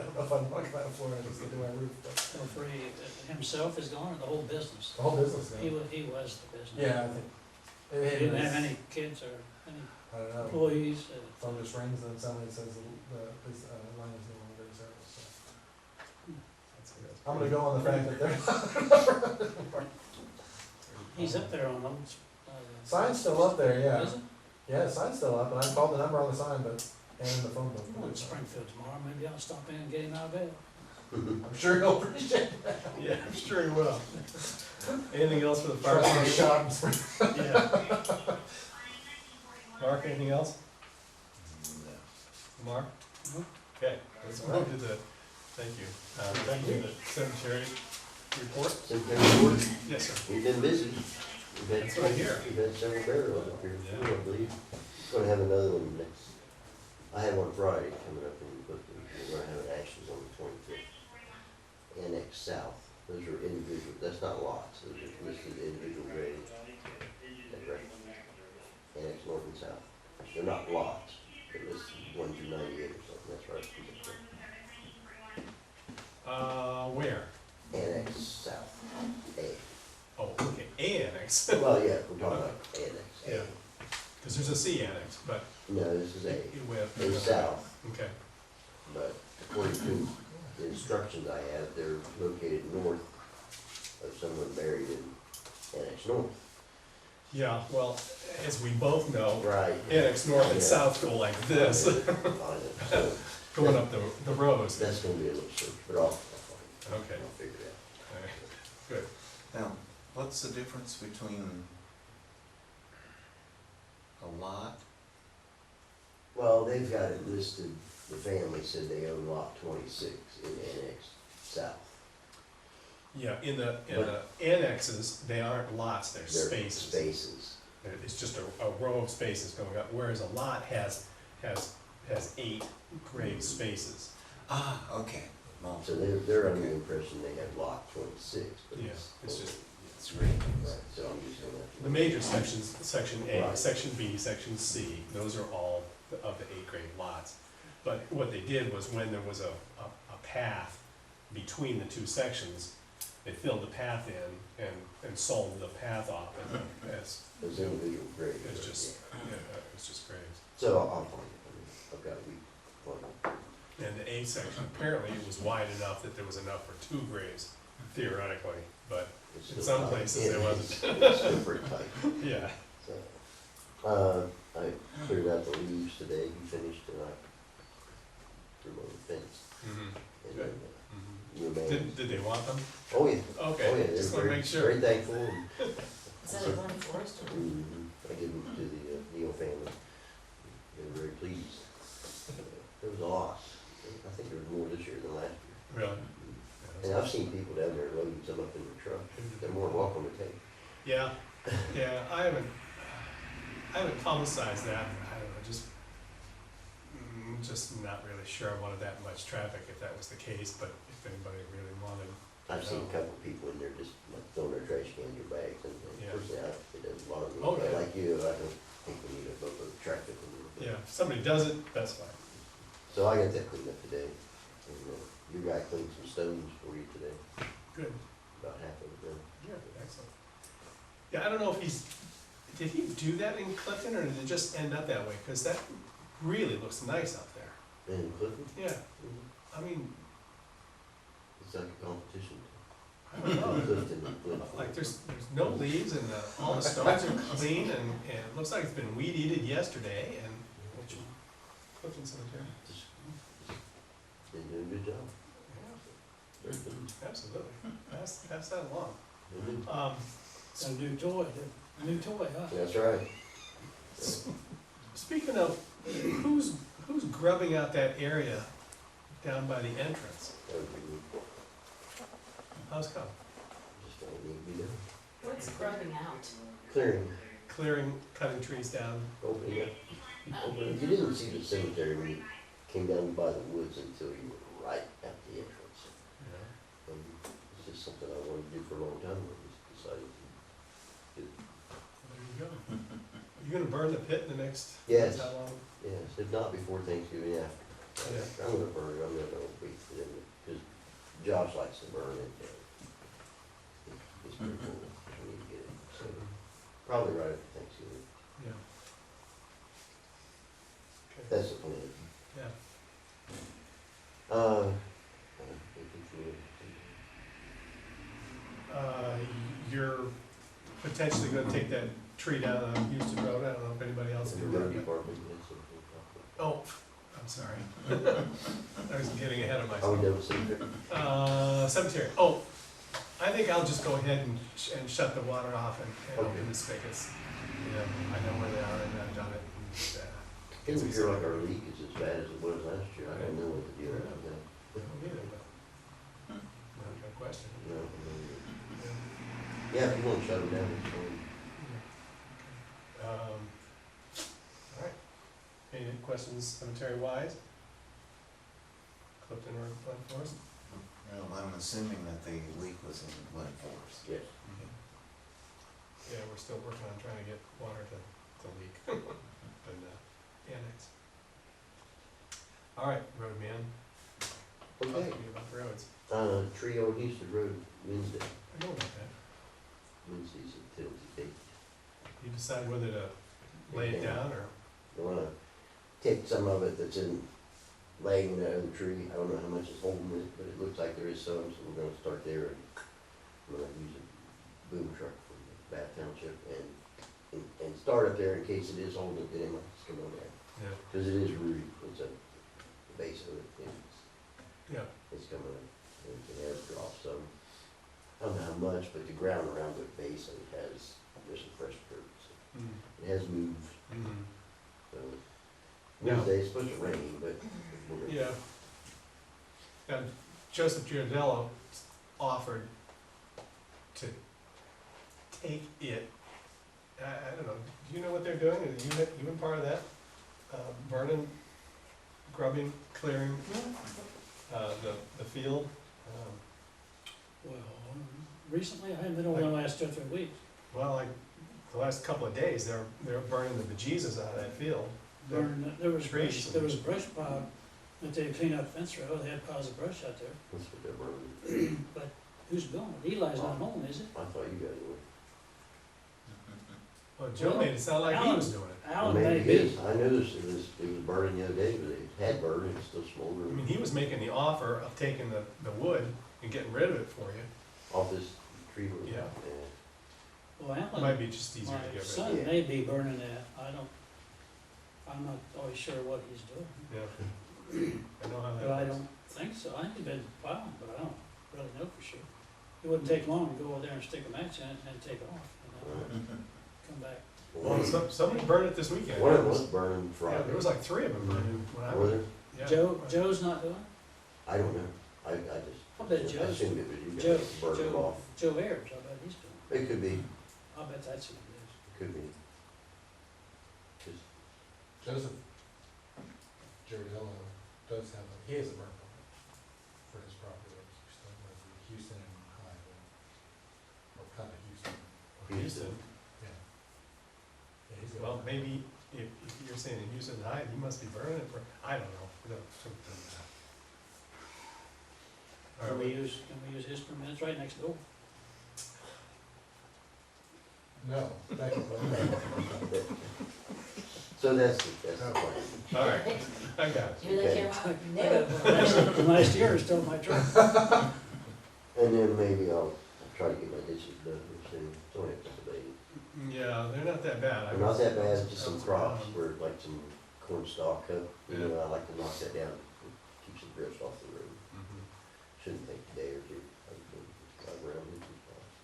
don't know if I'd want to come out of Florida just to do my roof, but Free himself is gone, or the whole business? the whole business now. He was the business. Yeah, I think. He didn't have any kids or any I don't know. employees. Phone just rings and somebody says the line is no longer in service, so. I'm gonna go on the fact that they're. He's up there on them. Sign's still up there, yeah. Is it? Yeah, the sign's still up, and I called the number on the sign, but, and in the phone book. I'm in Springfield tomorrow, maybe I'll stop in and get him out of bed. I'm sure he'll appreciate it. Yeah, I'm sure he will. Anything else for the fire Trust me, department? shot in Springfield. Yeah. Mark, anything else? No. Mark? No. Okay, let's move to the, thank you. Thank you, the cemetery report? September board, Yes, sir. we've been busy. We've had, That's what I hear. we've had several burials up here, Yeah. too, I believe. Gonna have another one next, I have one Friday coming up in Brooklyn, we're gonna have an ashes on the 25th. Annex South, those are individual, that's not lots, those are listed individual grades. That's right. Annex North and South, they're not lots, they're listed 1 through 98 or something, that's right. Where? Annex South, A. Oh, okay, A annex. Well, yeah, we're talking about Annex A. Yeah. Because there's a C annex, but No, this is A. with. A South, Okay. but according to the instructions I have, they're located north of someone buried in Annex North. Yeah, well, as we both know, Right. annex north and Yeah. south go like this, So, going up the rows. that's gonna be a little search, but I'll find it. Okay. I'll figure it out. Now, what's the difference between a lot? Well, they've got it listed, the family said they own lot 26 in Annex South. Yeah, in the annexes, they aren't lots, they're They're spaces. Spaces. It's just a row of spaces going up, whereas a lot has 8 grave spaces. Ah, okay. Well, So they're under the Okay. impression they have lot 26, but Yeah, it's. it's just, it's great. Right, so I'm just gonna have to. the major sections, section A, Right. section B, section C, those are all of the 8 grave lots. But what they did was when there was a path between the two sections, they filled the path in and sold the path off as, Those individual graves. it's just, yeah. it's just graves. So I'll find it, I mean, I've got a week for it. And the A section, apparently it was wide enough that there was enough for 2 graves, theoretically, but, It's In still some tight. places Yeah, there wasn't. It's still pretty tight, yeah. so. I cleared out the leaves today, he finished and I threw them on the fence. And then, your man, Did they want them? oh yeah, oh yeah, Okay, they're just wanna very, make sure. very thankful and. Is that a Glen Forest or? I give them to the Neal family. They were very pleased. There was a lot. I think there was more this year than last year. Really? And I've seen people down there loading some up in their truck. They're more than welcome to take. Yeah, I haven't publicized that, I don't know, just not really sure I wanted that much traffic if that was the case, but if anybody really wanted. I've seen a couple of people in there just like throwing their trash cans or bags and Yeah. of course, it doesn't bother me. Oh, But yeah. like you, I don't think we need a boat of traffic. Yeah, if somebody does it, that's fine. So I got that cleaned up today. And your guy cleaned some stones for you today, Good. about half of it done. Yeah, excellent. Yeah, I don't know if did he do that in Clifton or did it just end up that way? Cause that really looks nice out there. And Clifton, Yeah, I mean, it's like a competition. I don't know. Clifton and Clifton. Like there's no leaves and all the stones are clean and it looks like it's been weed eated yesterday and, which, Clifton Cemetery. They're doing a good job. Yeah, Very good. absolutely. Pass that along. They're good. A new toy, huh? That's right. Speaking of, who's grubbing out that area down by the entrance? That would be good. How's come? Just don't need to be done. What's grubbing out? Clearing, Clearing, cutting trees down? opening up. Opening. You didn't see the cemetery when you came down by the woods until you were right at the entrance. And it's just something I wanted to do for a long time, I just decided to do it. There you go. You gonna burn the pit in the next? Yes. How long? Yes, if not before Thanksgiving, after. Yeah. I'm gonna burn it, I'm not gonna wait for them, because Josh likes to burn it. It's pretty cool, we need to get it, so probably right after Thanksgiving. Yeah. Okay, That's the plan. yeah. You're potentially gonna take that tree down on Houston Road, I don't know if anybody else The did road that. department, that's something. Oh, I'm sorry. I was getting ahead of How we myself. done with cemetery? Cemetery, oh, I think I'll just go ahead and shut the water off and open Okay. the spigots. Yeah, I know where they are and I've done it. Didn't feel like our leak is as bad as it was last year, I don't know what to do right now. I don't either, but, no question. No, I mean, Yeah. yeah, if you wanna shut them down, it's fine. All right. Any questions cemetery wise? Clifton or Glen Forest? Well, I'm assuming that the leak was in Glen Forest. Yes. Yeah, we're still working on trying to get water to leak and annex. All right, road man. Talk Okay, to me about the roads. tree on Houston Road, Wednesday, I know about that. Wednesday's a tentative date. You decide whether to lay it down or, I wanna take some of it that's laying in that other tree, I don't know how much is holding it, but it looks like there is some, so we're gonna start there and I'm gonna use a boom truck from Bath Township and start up there in case it is holding it, then it might just come on down. yeah, Cause it is rooted, it's a, the base of it, yeah, it's coming up, and it has dropped some. I don't know how much, but the ground around the base of it has, there's some fresh dirt. So Mm. it has moved, Mm. so. Yeah. Wednesday, it's supposed to rain, but we're gonna. Yeah. And Joseph Giardello offered to take it, I don't know, do you know what they're doing? Are you been part of that? Burning, grubbing, clearing, the field? Well, recently, I haven't been over the last 2 or 3 weeks. Well, like, the last couple of days, they're burning the bejesus out of that field. Burning, there was Trees brush, and- there was a brush pile that they cleaned out fence row, they had piles of brush out there. That's what they're burning. But who's doing it? Eli's not home, is it? I thought you guys were. Well, Joe made it sound like he was doing it. Alan Maybe may it be. is. I noticed it was burning the other day, but it had burned, and it's still I smoldering. mean, he was making the offer of taking the wood and getting rid of it for you. Off this tree. root. Yeah. Well, It Alan, might be just easier to my get rid of. son may be burning that, I'm not always sure what he's doing. Yeah. I know how that But I works. don't think so, I think he's been plowing, but I don't really know for sure. It wouldn't take long to go over there and stick a match in it and take off, come back. Well, somebody burned it this weekend. One of them was burning Yeah, Friday. there was like 3 of them burning when I Was was. there? Yeah. Joe's not doing it? I don't know. I just. I bet I Joe's, assumed it was you Joe, guys burning them off. Joe Ayers, I bet he's doing It could be, it. I bet that's who it is. could be. 'Cause Joseph Giardello does have, he has a burn permit for his property in Houston and Highville. Or kind of Houston. Houston. Yeah. Yeah, he's got a Well, burn maybe if you're saying in Houston High, he must be burning it for, I don't know. We don't- All Can right, we use his permit, it's right next door. No, back in the. So that's the plan. all right, I got it. You really care about? The last year is still my truck. And then maybe I'll try to get my ditches done soon. It's only a couple days. Yeah, they're not that bad. They're not that bad, just some I was crops around. where like some corn stalk up. You Yeah. know, I like to knock that down, keep some drifts off the road. Mhm. Shouldn't take a day or two. Drive around in some spots.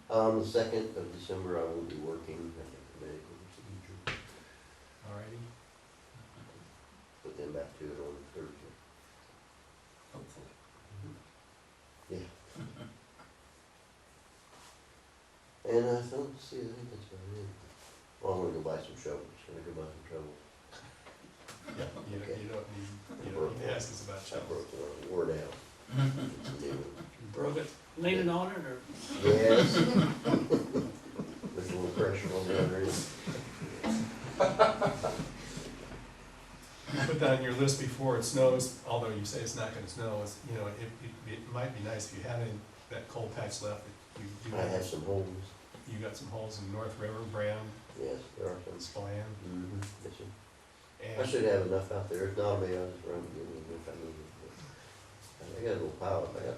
The 2nd of December, I will be working at the medical procedure. All righty. Put them back to it on Thursday. Hopefully. Yeah. And so let's see, I think that's about it. Well, I'm gonna go buy some shovels, gonna go buy some shovels. Yeah, you don't need to ask us about I shovels. broke one, wore it out. It's a new one. Broke it, leaning on it, or? Yes. There's a little pressure on the other end. Put that on your list before it snows, although you say it's not gonna snow, it's, you know, it might be nice if you have any, that cold patch left, that you do. I have some holes. You got some holes in North River, Brown, Yes, there are and some. Spillane, Mm-hmm. Yes, sir. I and, should have enough out there. If not, maybe I'll just run and get it if I need it. But I got a little pile. I got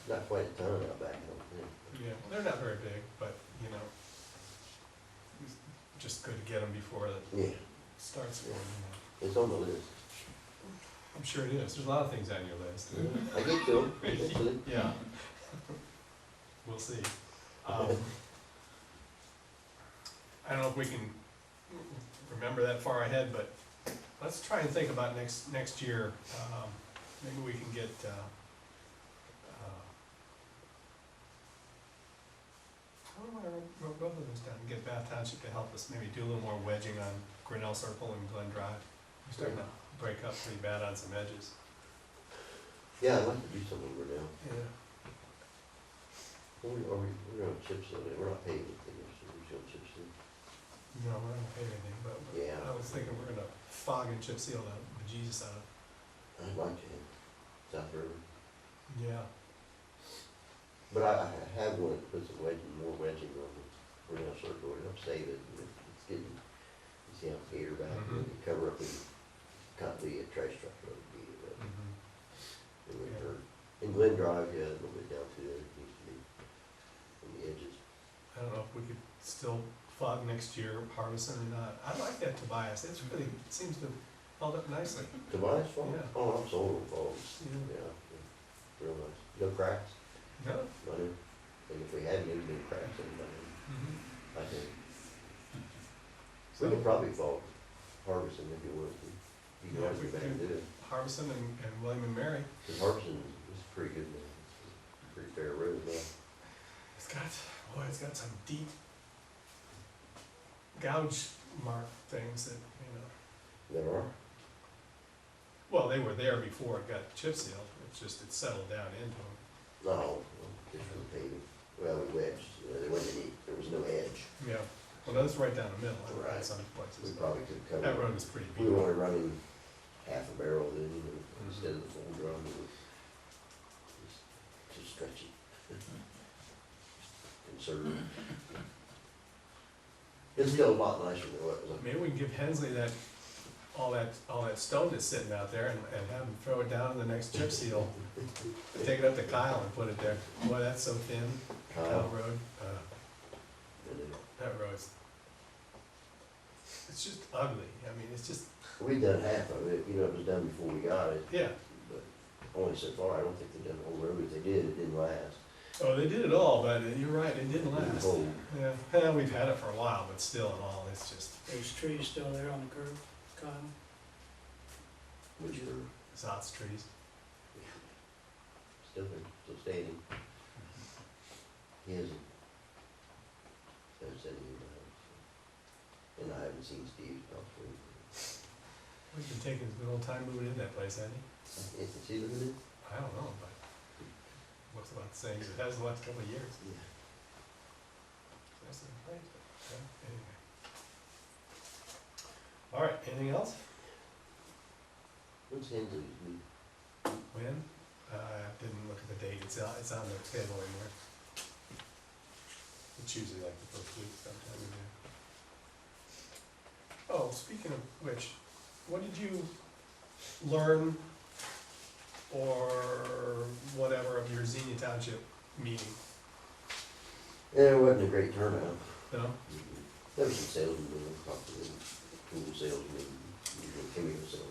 not quite a ton out back, I don't think. yeah, they're not very big, but, you know, it's just good to get them before it Yeah, starts going, you know. it's on the list. I'm sure it is, there's a lot of things on your list. I get to them eventually. Yeah. We'll see. I don't know if we can remember that far ahead, but let's try and think about next year. Maybe we can get, how do I wrote both of those down, get Bath Township to help us maybe do a little more wedging on Grinnell Circle and Glen Drive. We're starting to break up pretty bad on some edges. Yeah, I'd like to do something over now. Yeah. We're gonna chip seal it. We're not paving it, we're just gonna chip seal. No, we're not gonna pay anything, but Yeah. I was thinking we're gonna fog and chip seal the bejesus out of it. I'd like to have South River. Yeah. But I have wanted to put some wedging, more wedging on the Grinnell Circle. It'll save it. It's getting, you see how it's gator back, Mhm. you cover up and cut the trash truck road, beat it up. Mhm. It would hurt. In Glen Drive, yeah, a little bit down to there, it needs to be on the edges. I don't know if we could still fog next year, harvesting or not. I like that Tobias, it's really, it seems to have held up nicely. Tobias Farm? Yeah. Oh, I'm sold on Falls. Yeah. Yeah, real nice. No cracks? No? But and if we hadn't, it'd been cracks in the Mhm. I think. So, We could probably fall Harbison if you wanted to. You Yeah, can always we go back and could. do it. Harbison and William and Mary. Cause Harbison is pretty good now. It's a pretty fair road now. It's got some deep gouge mark things that, There are. well, they were there before it got chip sealed, it's just, it settled down into them. No, different paving. Well, we wedged, there wasn't any, there was no edge. Yeah, well, that's right down the middle, in Right. some We places. probably could cover. That road was pretty We beat. were only running half a barrel then, instead of the full drum, it was just too stretchy. Conservative. It's still a lot nicer than what it was. Maybe we can give Hensley all that stone that's sitting out there and have him throw it down in the next chip seal. Take it up to Kyle and put it there. Boy, that's so thin, Kyle Road. That road's, it's just ugly. I mean, it's just, We've done half of it, it was done before we got it, yeah. but only so far, I don't think they've done the whole road, if they did, it didn't last. Oh, they did it all, but you're right, it didn't It was last. cold. Yeah, we've had it for a while, but still and all, it's just, Those trees still there on the curb, Kyle? Which were Zot's trees. still there, still standing. He hasn't said anything about it, so. And I haven't seen Steve talk to him. We've been taking a good old time moving in that place, hasn't he? Is he living in? I don't know, but looks about the same as it has the last couple of years. Yeah. Nice little place, but, anyway. All right, anything else? When's Hensley's meeting? When? I didn't look at the date, it's on the schedule anywhere. It's usually like the first week sometime in there. Oh, speaking of which, what did you learn or whatever of your Xenia Township meeting? Yeah, it wasn't a great turnout. No? There was some salesmen, talked to them, tool salesmen, chemical salesmen.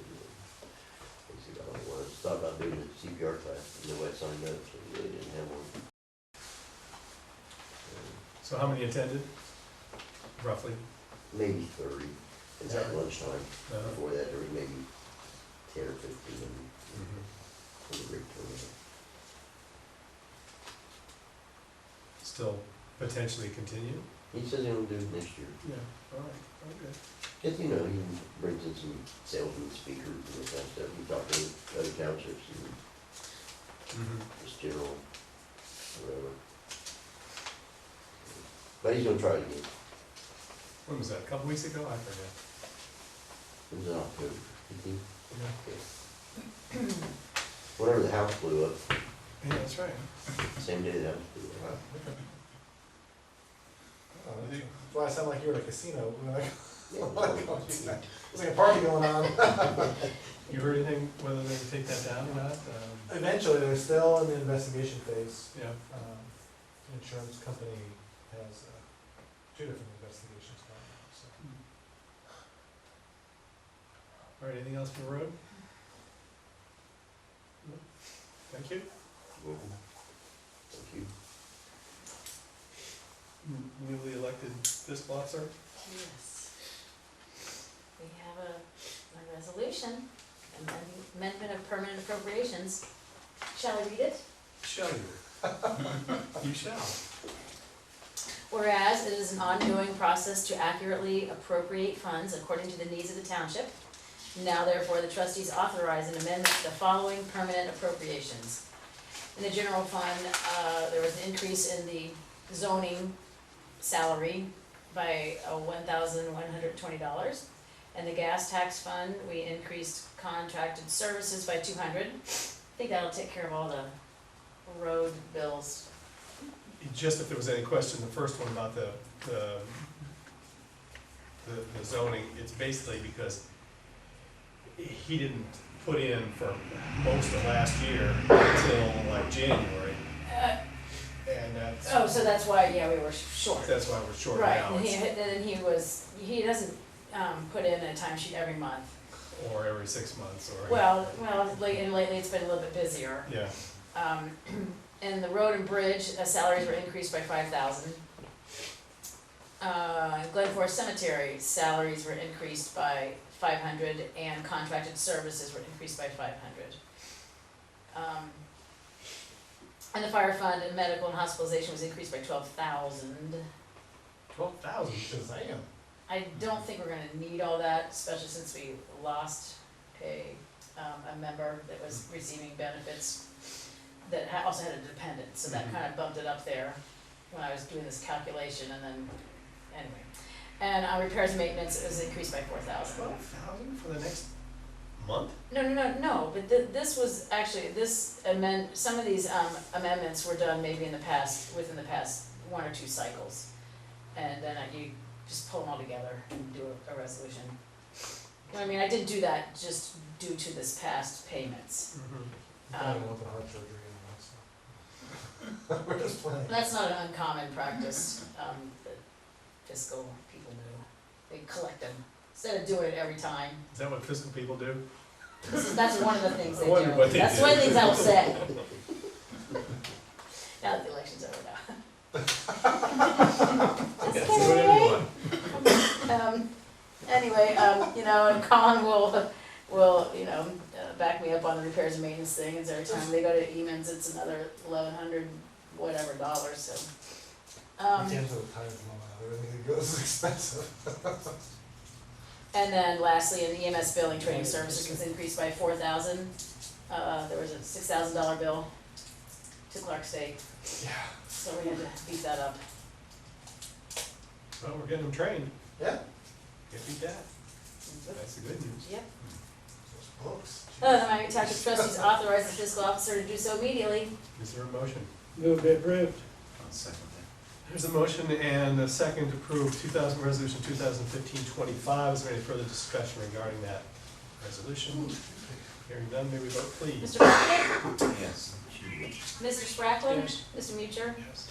Basically, all it was, thought about doing a CPR class, no one signed up, so we really didn't have one. So how many attended, roughly? Maybe 30, and Is that at lunchtime. Uh, Before that, there was maybe 10 or 15, and mhm. it was a great turnout. Still potentially continue? He says he'll do it next year. Yeah, all right, very good. Just, he brings in some salesmen, speakers, and that kind of stuff. We talk to other townships and Mm-hmm. just general, whatever. But he's gonna try it again. When was that, a couple weeks ago? I forget. It was in October 15th. Yeah. Whenever the house blew up, Yeah, that's right. same day the house blew up. Oh, that's why I sound like you're in a casino. We're like, Yeah, oh my God, there's like a party going on. You heard anything, whether they would take that down or not? Eventually, they're still in the investigation phase. Yeah, The insurance company has two different investigations going on, so. all right, anything else for the road? No? Thank you. Welcome. Thank you. Newly elected fiscal officer? Yes. We have a resolution, amendment of permanent appropriations. Shall I read it? Shall you? You shall. Whereas it is an ongoing process to accurately appropriate funds according to the needs of the township. Now therefore, the trustees authorize an amendment to the following permanent appropriations. In the general fund, there was an increase in the zoning salary by $1,120. And the gas tax fund, we increased contracted services by $200. I think that'll take care of all the road bills. Just if there was any question, the first one about the zoning, it's basically because he didn't put in for most of last year until like January. And So that's why, yeah, we were short. that's why we're short Right, now. and he doesn't put in a timesheet every month. Or every 6 months, or. Well, and lately it's been a little bit busier. Yeah, And the road and bridge, salaries were increased by 5,000. Glen Forest Cemetery, salaries were increased by 500, and contracted services were increased by 500. And the fire fund and medical and hospitalization was increased by 12,000. 12,000, Shazam. I don't think we're gonna need all that, especially since we lost a member that was receiving benefits that also had a dependent, so that kind of bumped it up there when I was doing this calculation, and then, anyway. And repairs and maintenance, it was increased by 4,000. 12,000 for the next month? No, but this was actually, some of these amendments were done maybe within the past 1 or 2 cycles. And then you just pull them all together and do a resolution. I mean, I did do that just due to this past payments. You probably want the heart surgery anyway, so. We're just playing. That's not an uncommon practice, that fiscal people do. They collect them, instead of doing it every time. Is that what fiscal people do? That's one of the things they I wondered do. what they That's do. one of the things I will say. Now that the election's over now. Yeah, do whatever you want. Anyway, and Colin will back me up on the repairs and maintenance thing, and every time they go to Eamon's, it's another $1,100 whatever dollars, so. You can't do the tires blown out, everything that goes is expensive. And then lastly, in the EMS billing training services was increased by 4,000. There was a $6,000 bill to Clark State, Yeah. so we had to beat that up. Well, we're getting them trained. Yeah. Can't beat that. That's the good news. Yep. Those books. The Miami Township Trustees authorized the fiscal officer to do so immediately. Is there a motion? Move to approved. I'll second There's a motion and a second to approve resolution 2015-25. Is there any further discussion regarding that resolution? Hearing none, may we vote please? Mr. Buckner? that. Yes. Mr. Spracklen? Yes. Mr. Mutcher? Yes.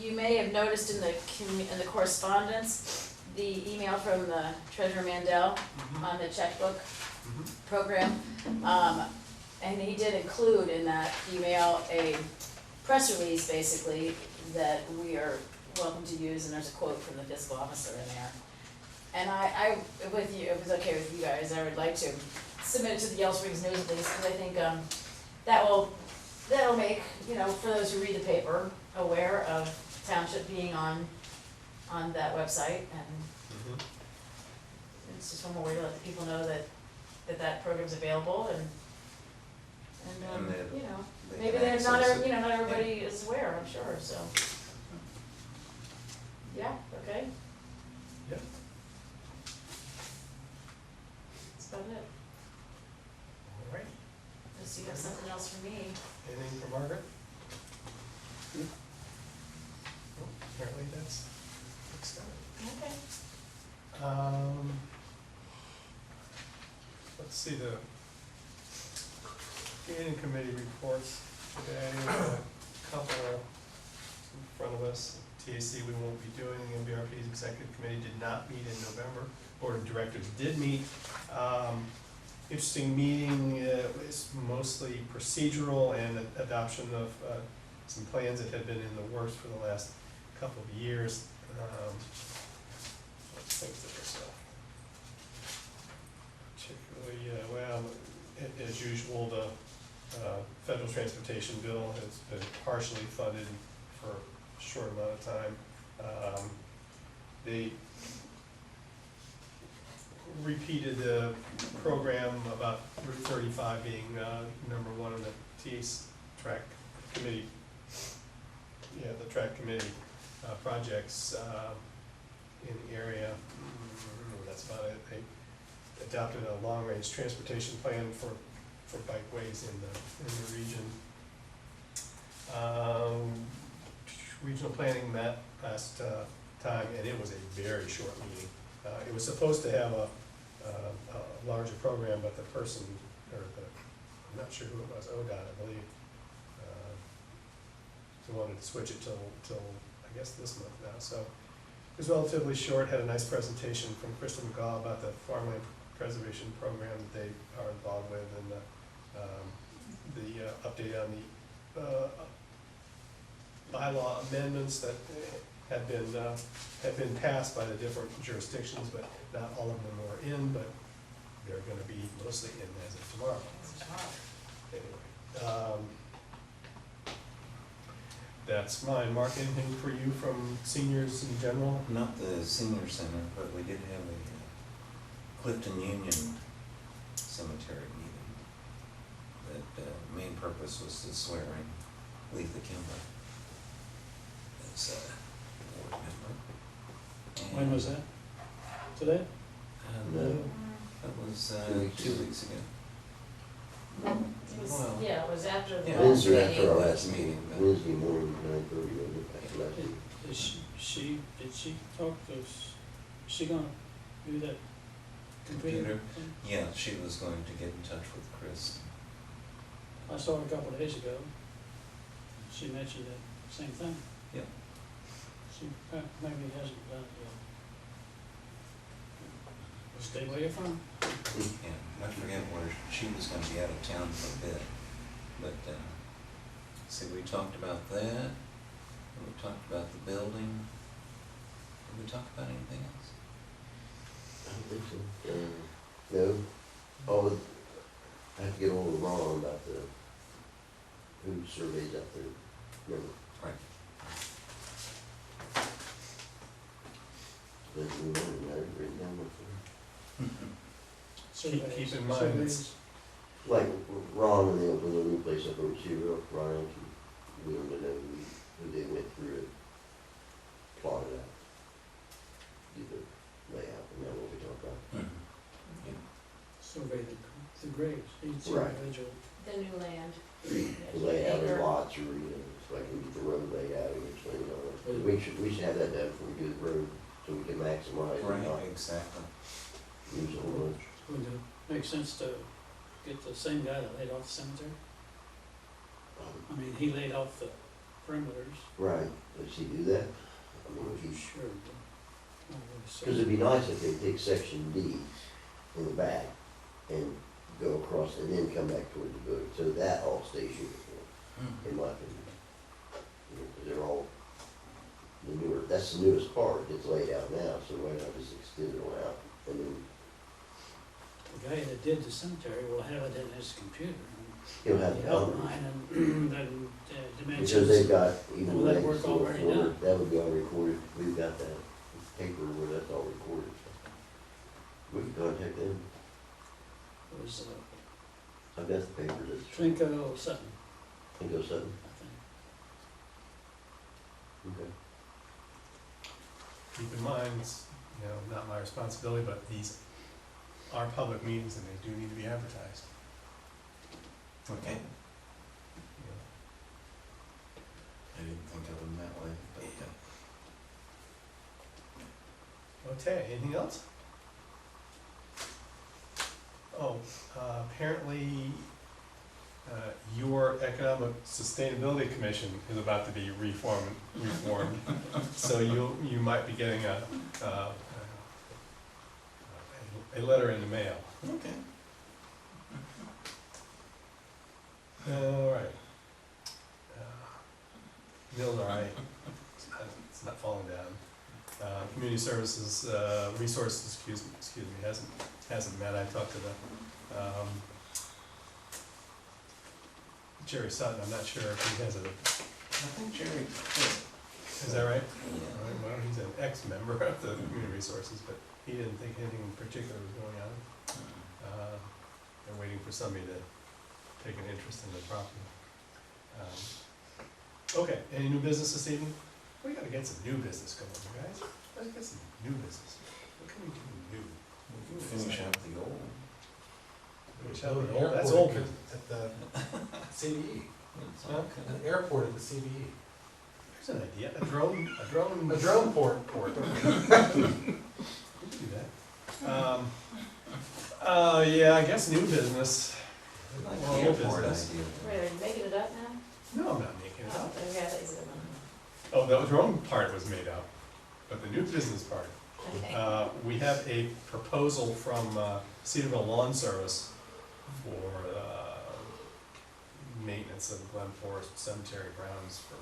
You may have noticed in the correspondence, the email from the Treasurer Mandel on the checkbook program. And he did include in that email a press release, basically, that we are welcome to use, and there's a quote from the fiscal officer in there. And if it's okay with you guys, I would like to submit it to the Yellow Springs News at least, because I think that'll make, for those who read the paper, aware of Township being on that website, and it's just one more way to let the people know that program's available, and And maybe can not access it. not everybody is aware, I'm sure, so. Yeah, okay, Yep. that's about it. All right. Unless you have something else for me. Anything for Margaret? No, apparently that's it. Okay. Let's see the meeting committee reports today. We have a couple in front of us. TAC we won't be doing. The MBRP's executive committee did not meet in November. Board of directors did meet. Interesting meeting. It's mostly procedural and adoption of some plans that had been in the works for the last couple of years. Let's think of this stuff. Particularly, as usual, the federal transportation bill has been partially funded for a short amount of time. They repeated the program about Route 35 being number one in the track committee. Yeah, the track committee projects in the area. That's about it. They adopted a long-range transportation plan for bikeways in the region. Regional planning met last time, and it was a very short meeting. It was supposed to have a larger program, but the person, I'm not sure who it was, ODOT, I believe, they wanted to switch it till I guess this month now. So was relatively short, had a nice presentation from Krista McGaw about the farmland preservation program that they are involved with, and the update on the bylaw amendments that had been passed by the different jurisdictions, but not all of them were in, but they're gonna be mostly in as of tomorrow. Anyway, that's mine. Mark, anything for you from seniors in general? Not the senior center, but we did have a Clifton Union Cemetery meeting. That main purpose was to swear in Letha Kimber as a board member. When was that? Today? And, that was 2 weeks ago. It was, yeah, it was after the Yeah. last Wednesday after meeting. our Last last meeting, meeting, but- Wednesday morning, 9:30, wasn't it, after last Did meeting? she talk to us, is she gonna do that computer Computer? thing? Yeah, she was going to get in touch with Chris. I saw her a couple of days ago. She mentioned that same thing. Yep. She maybe hasn't done it yet. Stay where you're from. Yeah, I forget where she was gonna be out of town for a bit, but, see, we talked about that, and we talked about the building. Did we talk about anything else? I don't think so. No, oh, I have to get hold of Ron about the, who surveys out there, remember? Right. Let's move on, I haven't written down my phone. Keep Surveys, in mind, surveys. Like Ron, when they opened the new place up over Zero, Ryan, we wanted to know who they went through it, plotted out. Do the layout, and that's what we talked about. Survey the graves, each Right. individual. The new land. The layout of lots, or, so I can get the road laid out, and everything, We should have that done before we do the road, so we can maximize and not Right, exactly. use a whole bunch. Would it make sense to get the same guy that laid off the cemetery? I mean, he laid off the perimeters. Right, does he do that? I mean, if he, Sure. but not really because certain. it'd be nice if they take section D in the back and go across and then come back toward the building, so that all stays uniform, in my opinion. Because they're all the newer, that's the newest part, it's laid out now, so why not just extend it on out? And then The guy that did the cemetery will have it in his computer. he'll have The the outline. outline and then dimensions. Because they've got, even Will that legs work still already recorded, done? that would be all recorded, we've got that paper where that's all recorded. We can contact them, It was I've got the paper that's, Trinco Sutton, think of something, I think. okay. keep in mind, it's, not my responsibility, but these are public meetings and they do need to be advertised. Okay. You know. I didn't think of them that way, but, Okay, anything else? Oh, apparently, your Economic Sustainability Commission is about to be reformed, so you might be getting a letter in the mail. okay. All right. Milner, it's not falling down. Community Services, Resources, excuse me, hasn't met. I talked to the, Jerry Sutton, I'm not sure if he has a, I think Jerry quit. is that right? Yeah. All right, well, he's an ex-member of the Community Resources, but he didn't think anything in particular was going on. They're waiting for somebody to take an interest in the property. Okay, any new business this evening? We gotta get some new business going, you guys. Let's get some new business. What can we do new? We can finish up the old. Finish out the An old, that's airport old. At the CBE, It's Huh? all an airport at the CBE. There's an idea, a drone. A drone port. We can do that. Yeah, I guess new business. like Well, the old airport business. idea. Wait, are you making it up now? No, I'm not making it Oh, up. okay, I thought you said one. Oh, the drone part was made up. but the new business part. Okay. We have a proposal from Cedarville Lawn Service for maintenance of Glen Forest Cemetery grounds for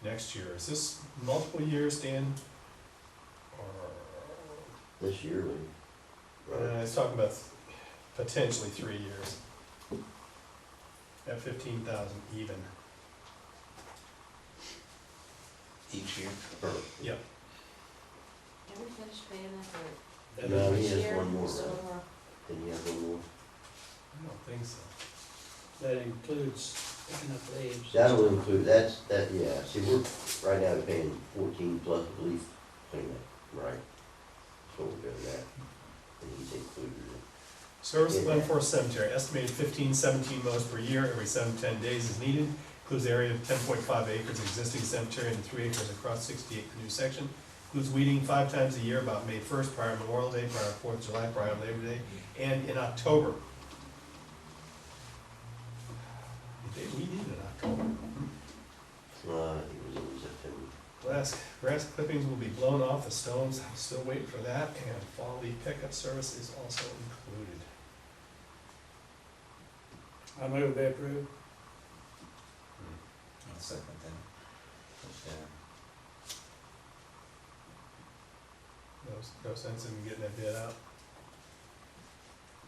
next year. Is this multiple years, Dan? Or, This year, right? it's talking about potentially 3 years. At 15,000 even. Each year? Yep. Have we finished paying that for That No, is- he this has year? one more, Still right? one more? Didn't you have one more? I don't think so. That includes picking up leaves. That'll include, yeah, see, we're right now paying 14 plus leaf cleanup, right? So we're doing that, and he's included it. Service of Glen Forest Cemetery, estimated 15-17 mows per year, every 7-10 days is needed. Includes area of 10.5 acres existing cemetery and 3 acres across 68 the new section. Includes weeding 5 times a year, about May 1st, prior to Memorial Day, prior to 4th of July, prior to Labor Day, and in October. They weeded in October. I think it was in September. Grass clippings will be blown off, the stones, still waiting for that, and fall leaf pickup service is also included. I move they approve. I'll second that. Yeah. No sense in getting that bid out.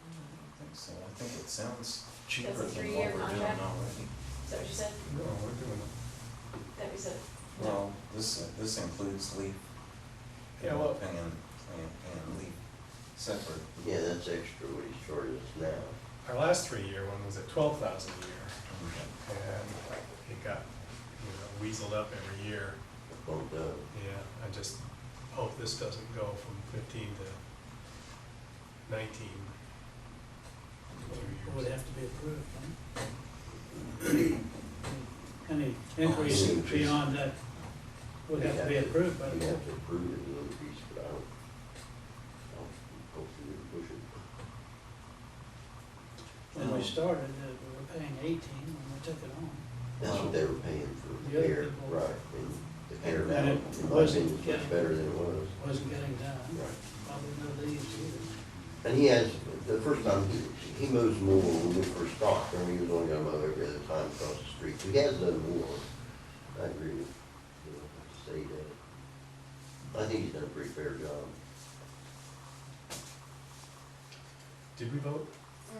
I don't think so. I think it sounds cheaper That's a than 3-year what we're doing contract? already. Is that what you said? No, we're doing it. That we said? Well, this includes leaf. Yeah, well- And leaf separate. Yeah, that's extra what he's charging us now. Our last 3-year one was at 12,000 a year, and it got, weaseled up every year. Bumped up. Yeah, I just hope this doesn't go from 15 to 19. It would have to be approved, right? Any increase Any beyond that would have to be approved by the We board. have to approve it, the increase, but I don't hopefully we push it. When we started, we were paying 18 when we took it on. That's what they were paying for The other the care, people- right, and the care And now, it in my wasn't opinion, is much getting- better than it was. Wasn't getting done. Right. Probably no leaves either. And he has, the first time, he mows more when we first started, remember he was only gonna mow every other time across the street, he has done more. I agree with, have to say that. I think he's done a pretty fair job. Did we vote?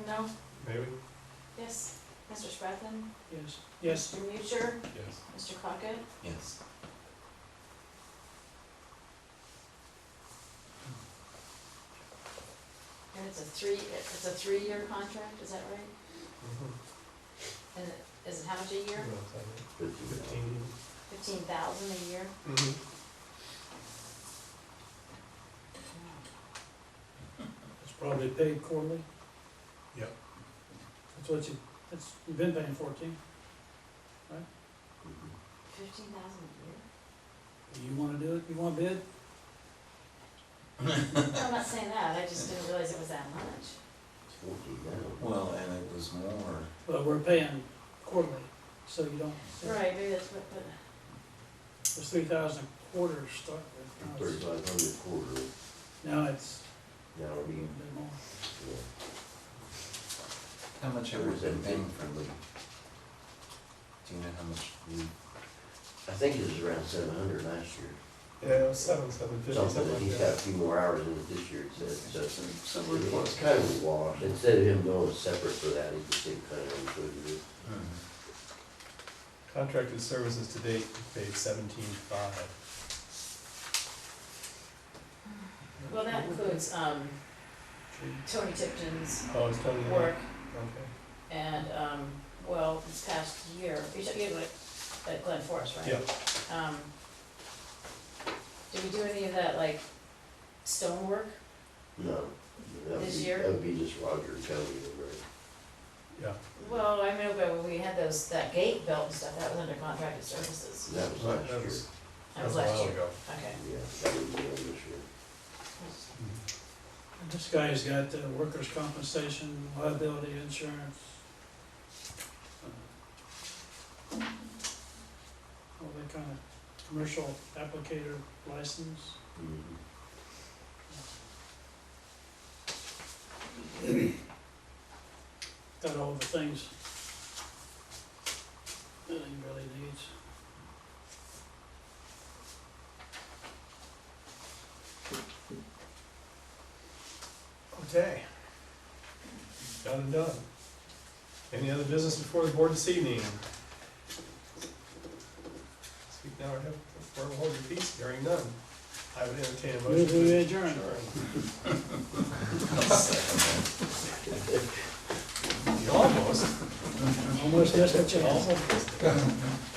No. Maybe? Yes. Mr. Spratlin? Yes, yes, Mr. Mutcher? Yes. Mr. Crockett? Yes. And it's a 3-year contract, is that right? Mhm. And is it how much a year? 15. 15,000 a year? Mhm. it's probably paid quarterly. Yep. You've been paying 14. Mhm. 15,000 a year? You wanna do it? You want bid? No, I'm not saying that, I just didn't realize it was that much. It's 14 now. Well, and it was more, But we're paying quarterly, so you don't. Right, maybe that's what, but, It's 3,000 quarter to start with. Now it's- 3,500 quarterly, Now it's now it'll a be, little bit more. yeah. how much have we been paying for leaf? Do you know how much leaf? I think it was around 700 last year. Yeah, it was 750, Something, something and like he's that. got a few more hours in it this year, it says, so. So we're close. It's kind of a wash, instead of him going separate for that, he just did kind of included it. Contracted services to date, paid 17,500. well, that includes, Tony Tipton's Oh, it's totally. work Okay. and, well, this past year, you're at Glen Forest, right? Yeah. Did we do any of that, like, stonework? No. That would This be- year? That would be just Roger and Tony, right? Yeah. Well, I know, but when we had that gate built and stuff, that was under contracted services. That was That last year. was- That was a last while year. ago. Okay. Yeah, that would be on this year. And this guy's got workers' compensation, liability insurance. All that kind of commercial applicator license. Mhm. Got all the things that he really needs. Okay. Done and done. Any other business before the board this evening? Speak now or have, or hold your peace, hearing none. I would entertain a motion. Move we to adjourn. You almost. Almost missed it, Chance. Almost.